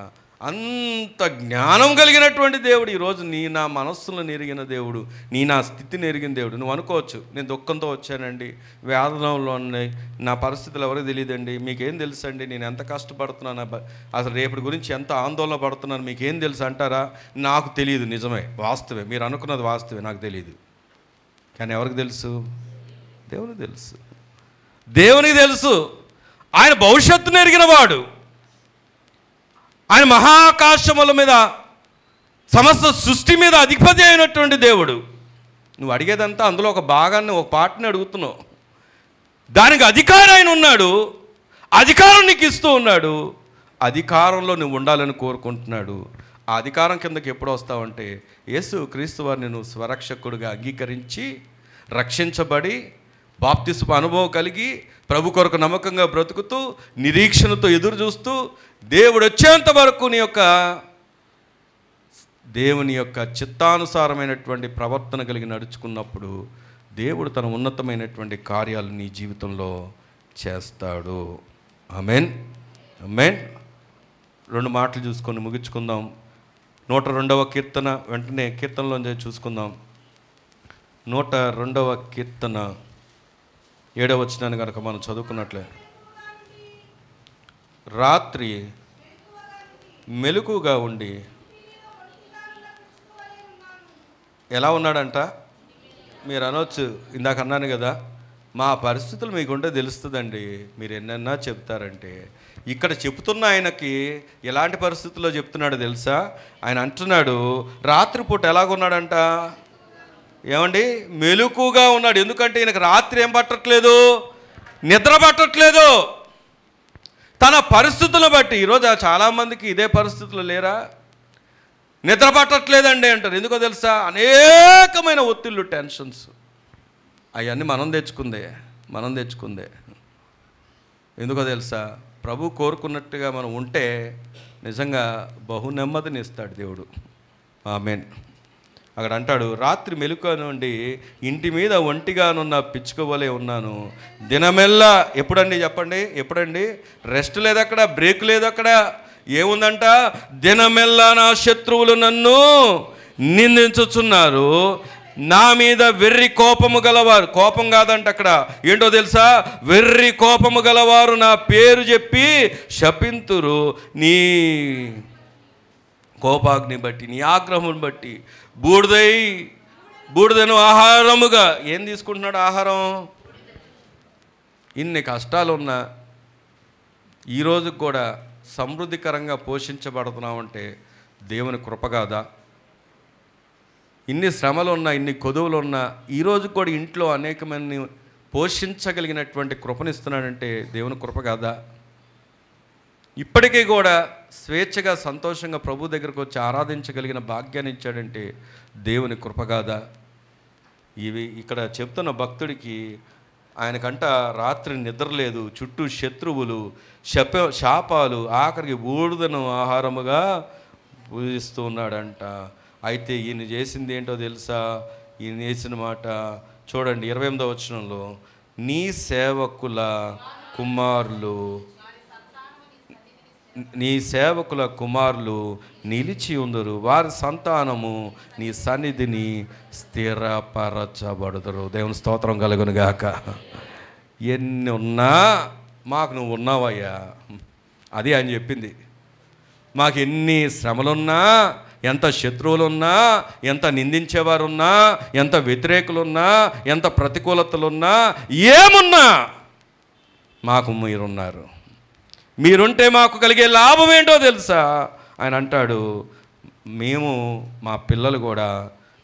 అంత జ్ఞానం కలిగినటువంటి దేవుడు ఈరోజు నా మనస్సులను ఎరిగిన దేవుడు, నా స్థితిని ఎరిగిన దేవుడు. నువ్వు అనుకోవచ్చు, నేను దుఃఖంతో వచ్చానండి, వేదనలో ఉన్నాయి, నా పరిస్థితులు ఎవరికి తెలియదండి, మీకేం తెలుసు అండి, నేను ఎంత కష్టపడుతున్నాను, అసలు రేపటి గురించి ఎంత ఆందోళన పడుతున్నాను మీకేం తెలుసు అంటారా? నాకు తెలియదు. నిజమే, వాస్తవే, మీరు అనుకున్నది వాస్తవే, నాకు తెలియదు. కానీ ఎవరికి తెలుసు? దేవునికి తెలుసు. దేవునికి తెలుసు. ఆయన భవిష్యత్తును ఎరిగిన వాడు. ఆయన మహాకాశముల మీద సమస్త సృష్టి మీద అధిపతి అయినటువంటి దేవుడు. నువ్వు అడిగేదంతా అందులో ఒక భాగాన్ని, ఒక పార్ట్ని అడుగుతున్నావు. దానికి అధికారం ఆయన ఉన్నాడు, అధికారం నీకు ఇస్తూ ఉన్నాడు, అధికారంలో నువ్వు ఉండాలని కోరుకుంటున్నాడు. ఆ అధికారం కిందకి ఎప్పుడు వస్తావంటే యేసు క్రీస్తు వారిని నువ్వు స్వరక్షకుడిగా అంగీకరించి రక్షించబడి బాప్తిస్మ అనుభవం కలిగి ప్రభు కొరకు నమ్మకంగా బ్రతుకుతూ నిరీక్షణతో ఎదురు చూస్తూ దేవుడు వచ్చేంత వరకు దేవుని యొక్క చిత్తానుసారమైనటువంటి ప్రవర్తన కలిగి నడుచుకున్నప్పుడు దేవుడు తన ఉన్నతమైనటువంటి కార్యాలు నీ జీవితంలో చేస్తాడు. ఆమేన్, ఆమేన్. 2 మాటలు చూసుకొని ముగించుకుందాం. 102వ కీర్తన, వెంటనే కీర్తనలో చూసుకుందాం. 102వ కీర్తన 7వ వచనాన్ని కనుక మనం చదువుకున్నట్లే, రాత్రి మెలకుగా ఉండి ఎలా ఉన్నాడంట? మీరు అనొచ్చు, ఇందాక అన్నాను కదా, మా పరిస్థితులు మీకుంటే తెలుస్తుందండి, మీరు ఎన్నన్నా చెప్తారంటే. ఇక్కడ చెప్తున్న ఆయనకి ఎలాంటి పరిస్థితుల్లో చెప్తున్నాడో తెలుసా? ఆయన అంటున్నాడు రాత్రిపూట ఎలాగున్నాడంట? ఏమండి? మెలకుగా ఉన్నాడు. ఎందుకంటే ఈయనకు రాత్రి ఏం పట్టట్లేదు? నిద్ర పట్టట్లేదు. తన పరిస్థితులను బట్టి. ఈరోజు చాలామందికి ఇదే పరిస్థితులు లేరా? నిద్ర పట్టట్లేదండి అంటారు. ఎందుకో తెలుసా? అనేకమైన ఒత్తిళ్ళు, టెన్షన్స్, అవన్నీ మనం తెచ్చుకుందే. ఎందుకో తెలుసా? ప్రభు కోరుకున్నట్టుగా మనం ఉంటే నిజంగా బహు నెమ్మదిని ఇస్తాడు దేవుడు. ఆమేన్. అక్కడ అంటాడు, రాత్రి మెలకుగా నుండి ఇంటి మీద ఒంటిగానున్న పిచ్చుకవలే ఉన్నాను దినమెల్లా. ఎప్పుడండి చెప్పండి? ఎప్పుడండి? రెస్ట్ లేదు అక్కడ, బ్రేక్ లేదు అక్కడ. ఏముందంట? దినమెల్లా నా శత్రువులు నన్ను నిందించుచున్నారు, నా మీద వెర్రి కోపము గలవారు. కోపం కాదంట అక్కడ, ఏంటో తెలుసా? వెర్రి కోపము గలవారు నా పేరు చెప్పి శపింతురు. నీ కోపాగ్ని బట్టి, నీ ఆగ్రహం బట్టి బూడిదను ఆహారముగా. ఏం తీసుకుంటున్నాడు? ఆహారం. ఇన్ని కష్టాలున్నా ఈరోజు కూడా సమృద్ధికరంగా పోషించబడుతున్నామంటే దేవుని కృప కాదా? ఇన్ని శ్రమలు ఉన్నా, ఇన్ని కొదువులు ఉన్నా ఈరోజు కూడా ఇంట్లో అనేకమంది పోషించగలిగినటువంటి కృపనిస్తున్నాడంటే దేవుని కృప కాదా? ఇప్పటికీ కూడా స్వేచ్ఛగా సంతోషంగా ప్రభు దగ్గరకు వచ్చి ఆరాధించగలిగిన భాగ్యాన్ని ఇచ్చాడంటే దేవుని కృప కాదా? ఇవి ఇక్కడ చెప్తున్న భక్తుడికి ఆయనకంట రాత్రి నిద్ర లేదు, చుట్టూ శత్రువులు, శాపాలు, ఆఖరికి బూడిదను ఆహారముగా పూజిస్తూ ఉన్నాడంట. అయితే ఈయన చేసింది ఏంటో తెలుసా? ఈయన చేసిన మాట చూడండి 28వ వచనంలో, నీ సేవకుల కుమారులు నిలిచి ఉందరు, వారి సంతానము నీ సన్నిధిని స్థిరపరచబడుదురు. దేవుని స్తోత్రం కలుగును గాక. ఎన్ని ఉన్నా మాకు నువ్వు ఉన్నావయ్యా. అది ఆయన చెప్పింది. మాకు ఎన్ని శ్రమలున్నా, ఎంత శత్రువులున్నా, ఎంత నిందించేవారున్నా, ఎంత వ్యతిరేకులున్నా, ఎంత ప్రతికూలతలున్నా, ఏమున్నా మాకు మీరున్నారు. మీరుంటే మాకు కలిగే లాభం ఏంటో తెలుసా? ఆయన అంటాడు, మేము మా పిల్లలు కూడా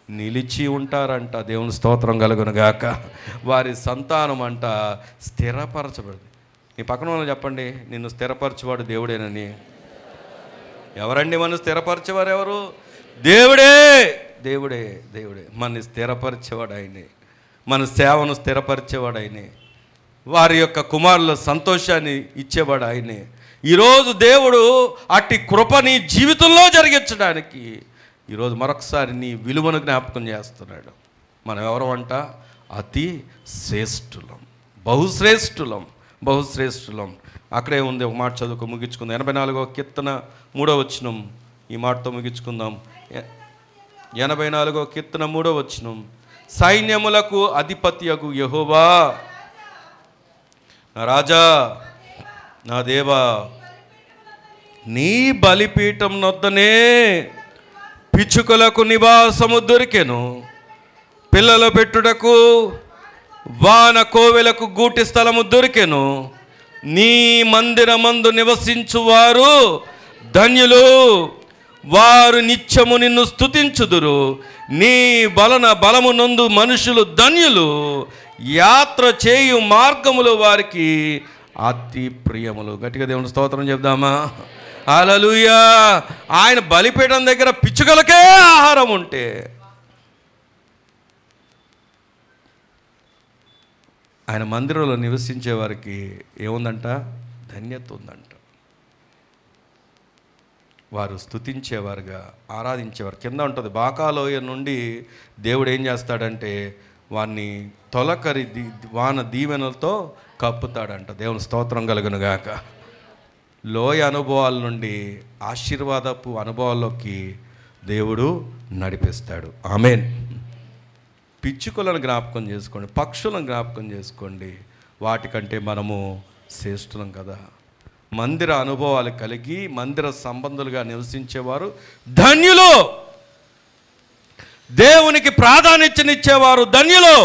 నిలిచి ఉంటారంట. దేవుని స్తోత్రం కలుగునుగాక. వారి సంతానం అంట స్థిరపరచబడింది. నీ పక్కన వాళ్ళు చెప్పండి, నిన్ను స్థిరపరచేవాడు దేవుడేనని. ఎవరండి మనం స్థిరపరచేవారు? ఎవరు? దేవుడే. దేవుడే దేవుడే మనని స్థిరపరిచేవాడు ఆయనే. మన సేవను స్థిరపరిచేవాడు ఆయనే. వారి యొక్క కుమారుల సంతోషాన్ని ఇచ్చేవాడు ఆయనే. ఈరోజు దేవుడు అట్టి కృపని జీవితంలో జరిగించడానికి ఈరోజు మరొకసారి నీ విలువను జ్ఞాపకం చేస్తున్నాడు. మనం ఎవరు అంట? అతి శ్రేష్ఠులం, బహుశ్రేష్ఠులం, బహుశ్రేష్ఠులం. అక్కడే ఉంది. ఒక మాట చదువుకు ముగించుకుందాం. 84వ కీర్తన 3వ వచనం. ఈ మాటతో ముగించుకుందాం. 84వ కీర్తన 3వ వచనం. సైన్యములకు అధిపతియగు యెహోవా, నా రాజా, నా దేవా, నీ బలిపీఠం నొద్దనే పిచ్చుకలకు నివాసము దొరికెను, పిల్లలు పెట్టుటకు వాన కోవెలకు గూటి స్థలము దొరికెను. నీ మందిరమందు నివసించువారు ధన్యులు, వారు నిత్యము నిన్ను స్తుతించుదురు. నీ వలన బలము నందు మనుషులు ధన్యులు, యాత్ర చేయు మార్గములు వారికి అతి ప్రియములు. గట్టిగా దేవుని స్తోత్రం చెప్దామా? హల్లెలూయా. ఆయన బలిపీఠం దగ్గర పిచ్చుకలకే ఆహారం ఉంటే, ఆయన మందిరంలో నివసించే వారికి ఏముందంట? ధన్యత ఉందంట. వారు స్తుతించేవారుగా, ఆరాధించేవారు. కింద ఉంటుంది, బాకాలోయ నుండి దేవుడు ఏం చేస్తాడంటే వారిని తొలకరి వాన దీవెనలతో కప్పుతాడంట. దేవుని స్తోత్రం కలుగునుగాక. లోయ అనుభవాల నుండి ఆశీర్వాదపు అనుభవాల్లోకి దేవుడు నడిపిస్తాడు. ఆమేన్. పిచ్చుకలను జ్ఞాపకం చేసుకోండి, పక్షులను జ్ఞాపకం చేసుకోండి. వాటికంటే మనము శ్రేష్ఠులం కదా. మందిర అనుభవాలు కలిగి మందిర సంబంధులుగా నివసించేవారు ధన్యులు. దేవునికి ప్రాధాన్యతనిచ్చేవారు ధన్యులు.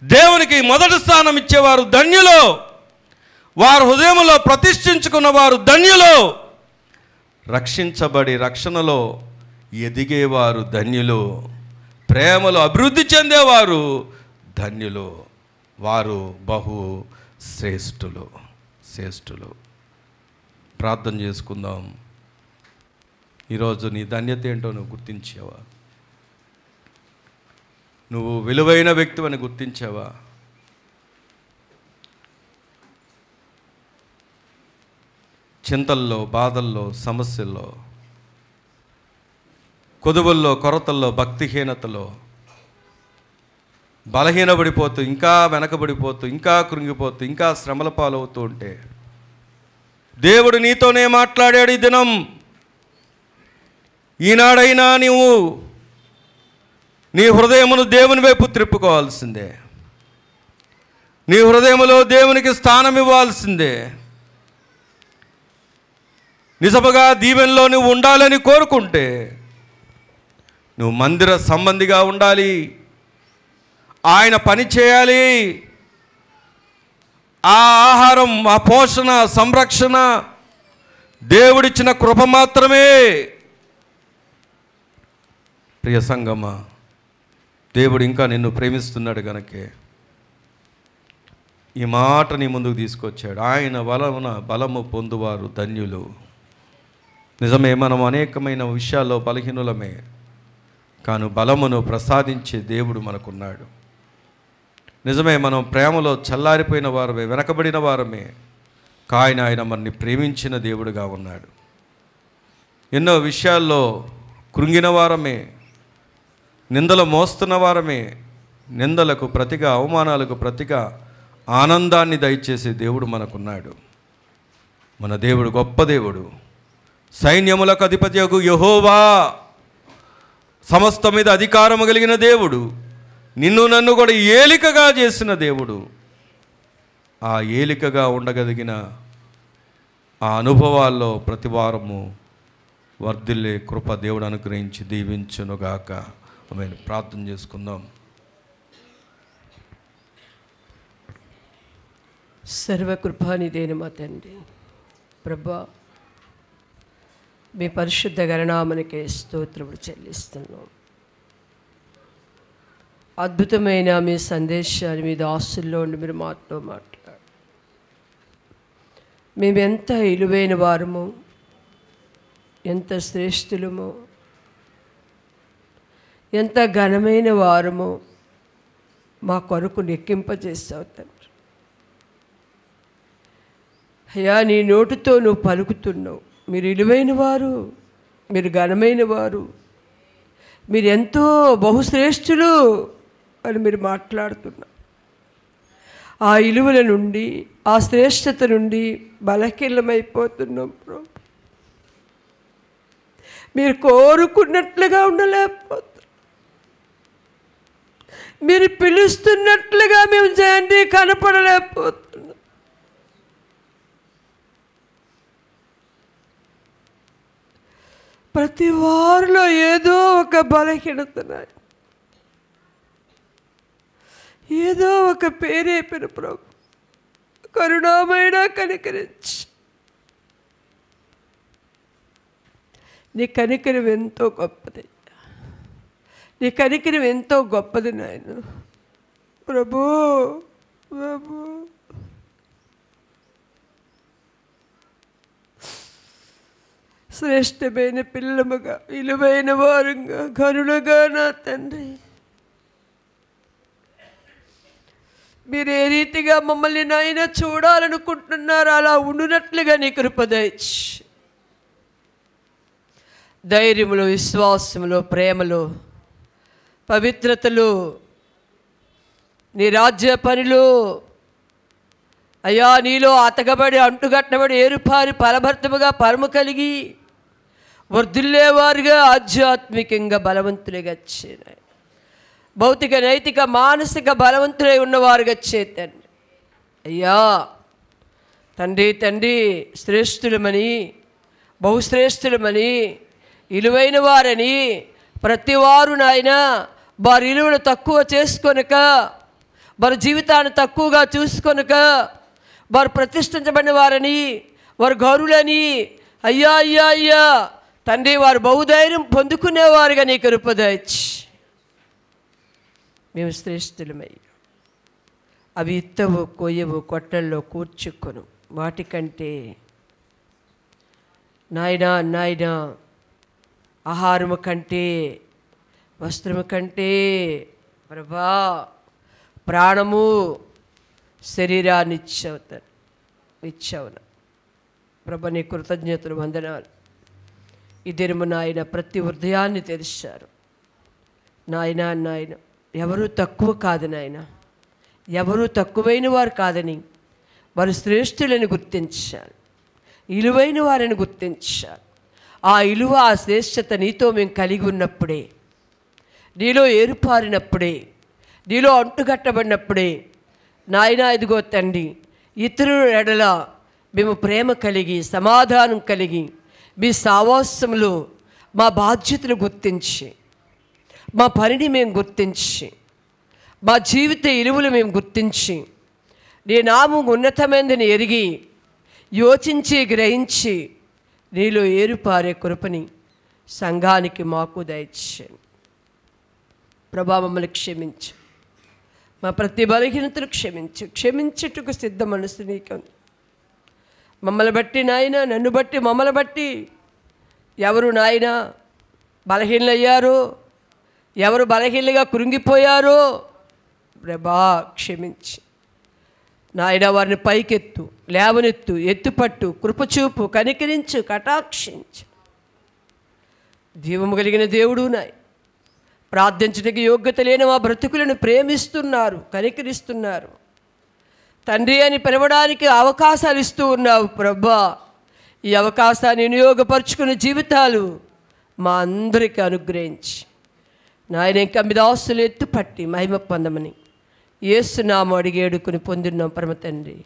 దేవునికి మొదటి స్థానం ఇచ్చేవారు ధన్యులు. వారు హృదయంలో ప్రతిష్ఠించుకున్నవారు ధన్యులు. రక్షించబడి రక్షణలో ఎదిగేవారు ధన్యులు. ప్రేమలో అభివృద్ధి చెందేవారు ధన్యులు. వారు బహు శ్రేష్ఠులు, శ్రేష్ఠులు. ప్రార్థన చేసుకుందాం. ఈరోజు నీ ధన్యత ఏంటో నువ్వు గుర్తించావా? నువ్వు విలువైన వ్యక్తివని గుర్తించావా? చింతల్లో, బాధల్లో, సమస్యల్లో, కొదువుల్లో, కొరతల్లో, భక్తిహీనతలో బలహీనపడిపోతూ, ఇంకా వెనకబడిపోతూ, ఇంకా కృంగిపోతూ, ఇంకా శ్రమల పాలవుతూ ఉంటే దేవుడు నీతోనే మాట్లాడాడు ఈ దినం. ఈనాడైనా నీవు నీ హృదయమును దేవుని వైపు త్రిప్పుకోవాల్సిందే. నీ హృదయములో దేవునికి స్థానం ఇవ్వాల్సిందే. నిజముగా దీవెనలో నువ్వు ఉండాలని కోరుకుంటే నువ్వు మందిర సంబంధిగా ఉండాలి. ఆయన పని చేయాలి. ఆ ఆహారం, ఆ పోషణ, సంరక్షణ దేవుడిచ్చిన కృప మాత్రమే. ప్రియ సంగమా, దేవుడు ఇంకా నిన్ను ప్రేమిస్తున్నాడు గనకే ఈ మాట నీ ముందుకు తీసుకొచ్చాడు. ఆయన వలన బలము పొందువారు ధన్యులు. నిజమే, మనం అనేకమైన విషయాల్లో బలహీనులమే, కానీ బలమును ప్రసాదించే దేవుడు మనకున్నాడు. నిజమే, మనం ప్రేమలో చల్లారిపోయిన వారమే, వెనకబడిన వారమే, కానీ ఆయన మనని ప్రేమించిన దేవుడుగా ఉన్నాడు. ఎన్నో విషయాల్లో కృంగిన వారమే, నిందలు మోస్తున్న వారమే, నిందలకు ప్రతిగా, అవమానాలకు ప్రతిగా ఆనందాన్ని దయచేసే దేవుడు మనకున్నాడు. మన దేవుడు గొప్ప దేవుడు. సైన్యములకు అధిపతియగు యెహోవా, సమస్త మీద అధికారము కలిగిన దేవుడు, నిన్ను నన్ను కూడా ఏలికగా చేసిన దేవుడు. ఆ ఏలికగా ఉండగలిగిన ఆ అనుభవాల్లో ప్రతి వారము వర్ధిల్లే కృప దేవుడు అనుగ్రహించి దీవించునుగాక. ఆమేన్. ప్రార్థన చేసుకుందాం. సర్వకృపానిదైన మా తండ్రి ప్రభా, మీ పరిశుద్ధ గణనామనికే స్తోత్రములు చెల్లిస్తున్నాం. అద్భుతమైన మీ సందేశాన్ని మీ దాసుల్లో ఉండి మీరు మాతో మాట్లాడు. మేము ఎంత విలువైన వారము, ఎంత శ్రేష్ఠులమో, ఎంత ఘనమైన వారమో మా కొరకు లెక్కింపజేస్తావు తండ్రి. అయ్యా, నీ నోటితో నువ్వు పలుకుతున్నావు, మీరు విలువైన వారు, మీరు ఘనమైన వారు, మీరు ఎంతో బహుశ్రేష్ఠులు అని మీరు మాట్లాడుతున్నారు. ఆ విలువల నుండి, ఆ శ్రేష్టత నుండి బలహీనమైపోతున్నాం ప్రభు. మీరు కోరుకున్నట్లుగా ఉండలేకపోతున్నాం, మీరు పిలుస్తున్నట్లుగా మేము తండ్రి కనపడలేకపోతున్నాం. ప్రతి వారిలో ఏదో ఒక బలహీనతనాయి, ఏదో ఒక పేరేపిన ప్రభు కరుణామైన కనికరించి. నీ కనికరం ఎంతో గొప్పది, నీ కనికరం ఎంతో గొప్పది నాయన ప్రభు. ప్రభు శ్రేష్టమైన పిల్లముగా, విలువైన వారంగా, ఘనులుగా నా తండ్రి మీరు ఏ రీతిగా మమ్మల్ని నాయన చూడాలనుకుంటున్నారో అలా ఉండునట్లుగా నీ కృప దయచి, ధైర్యములో, విశ్వాసములో, ప్రేమలో, పవిత్రతలో, నీ రాజ్య పనిలో అయ్యా నీలో అతకబడి అంటుగట్టబడి ఏరుపారి ఫలభర్తముగా పరము కలిగి వర్ధిల్లేవారుగా ఆధ్యాత్మికంగా బలవంతులుగా చేయండి. భౌతిక, నైతిక, మానసిక బలవంతులై ఉన్నవారుగా చేతండి అయ్యా. తండ్రి తండ్రి శ్రేష్ఠులమని, బహుశ్రేష్ఠులమని, విలువైన వారని ప్రతి వారు నాయన వారి విలువను తక్కువ చేసుకొనక, వారి జీవితాన్ని తక్కువగా చూసుకొనక, వారు ప్రతిష్ఠించబడిన వారని, వారు గౌరులని అయ్యా అయ్యా అయ్యా తండ్రి వారు బహుధైర్యం పొందుకునేవారుగా నీ కృప దయచి మేము శ్రేష్ఠులమై అవి ఇత్తవు, కొయ్యవు, కొట్టల్లో కూర్చుకొను వాటికంటే నాయనా నాయనా ఆహారము కంటే, వస్త్రము కంటే ప్రభా ప్రాణము శరీరాన్ని ఇచ్చావున ప్రభా. నీ కృతజ్ఞతలు, వందనాలు. ఈ దినము నాయన ప్రతి హృదయాన్ని తెరిచారు నాయన. నాయన ఎవరూ తక్కువ కాదు నాయన, ఎవరూ తక్కువైన వారు కాదని, వారు శ్రేష్ఠులని గుర్తించారు, విలువైన వారిని గుర్తించారు. ఆ విలువ, ఆ శ్రేష్టత నీతో మేము కలిగి ఉన్నప్పుడే, నీలో ఏరుపారినప్పుడే, నీలో అంటుగట్టబడినప్పుడే నాయన ఇదిగో తండ్రి ఇతరుల ఎడల మేము ప్రేమ కలిగి, సమాధానం కలిగి, మీ సావాసంలో మా బాధ్యతలు గుర్తించి, మా పనిని మేము గుర్తించి, మా జీవిత విలువలు మేము గుర్తించి, నీ నామం ఉన్నతమైనదని ఎరిగి, యోచించి, గ్రహించి నీలో ఏరుపారే కృపని సంఘానికి మాకు దయచేయండి ప్రభా. మమ్మల్ని క్షమించు, మా ప్రతి బలహీనతలు క్షమించు. క్షమించుటకు సిద్ధ మనసు నీకు. మమ్మల్ని బట్టి నాయన, నన్ను బట్టి, మమ్మల్ని బట్టి ఎవరు నాయన బలహీనయ్యారో, ఎవరు బలహీనగా కృంగిపోయారో ప్రభా క్షమించి నాయన వారిని పైకెత్తు, లేవనెత్తు, ఎత్తుపట్టు, కృపచూపు, కనికరించు, కటాక్షించు. జీవము కలిగిన దేవుడు నాయన, ప్రార్థించడానికి యోగ్యత లేని మా బ్రతుకులను ప్రేమిస్తున్నారు, కనికరిస్తున్నారు. తండ్రి అని పిలవడానికి అవకాశాలు ఇస్తూ ఉన్నావు ప్రభా. ఈ అవకాశాన్ని వినియోగపరుచుకునే జీవితాలు మా అందరికీ అనుగ్రహించి నాయన ఇంకా మీ దాసులు ఎత్తుపట్టి మహిమ పొందమని యేసు నామమున అడిగి వేడుకొని పొందున్నాం పరమ తండ్రి.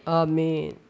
ఆమేన్.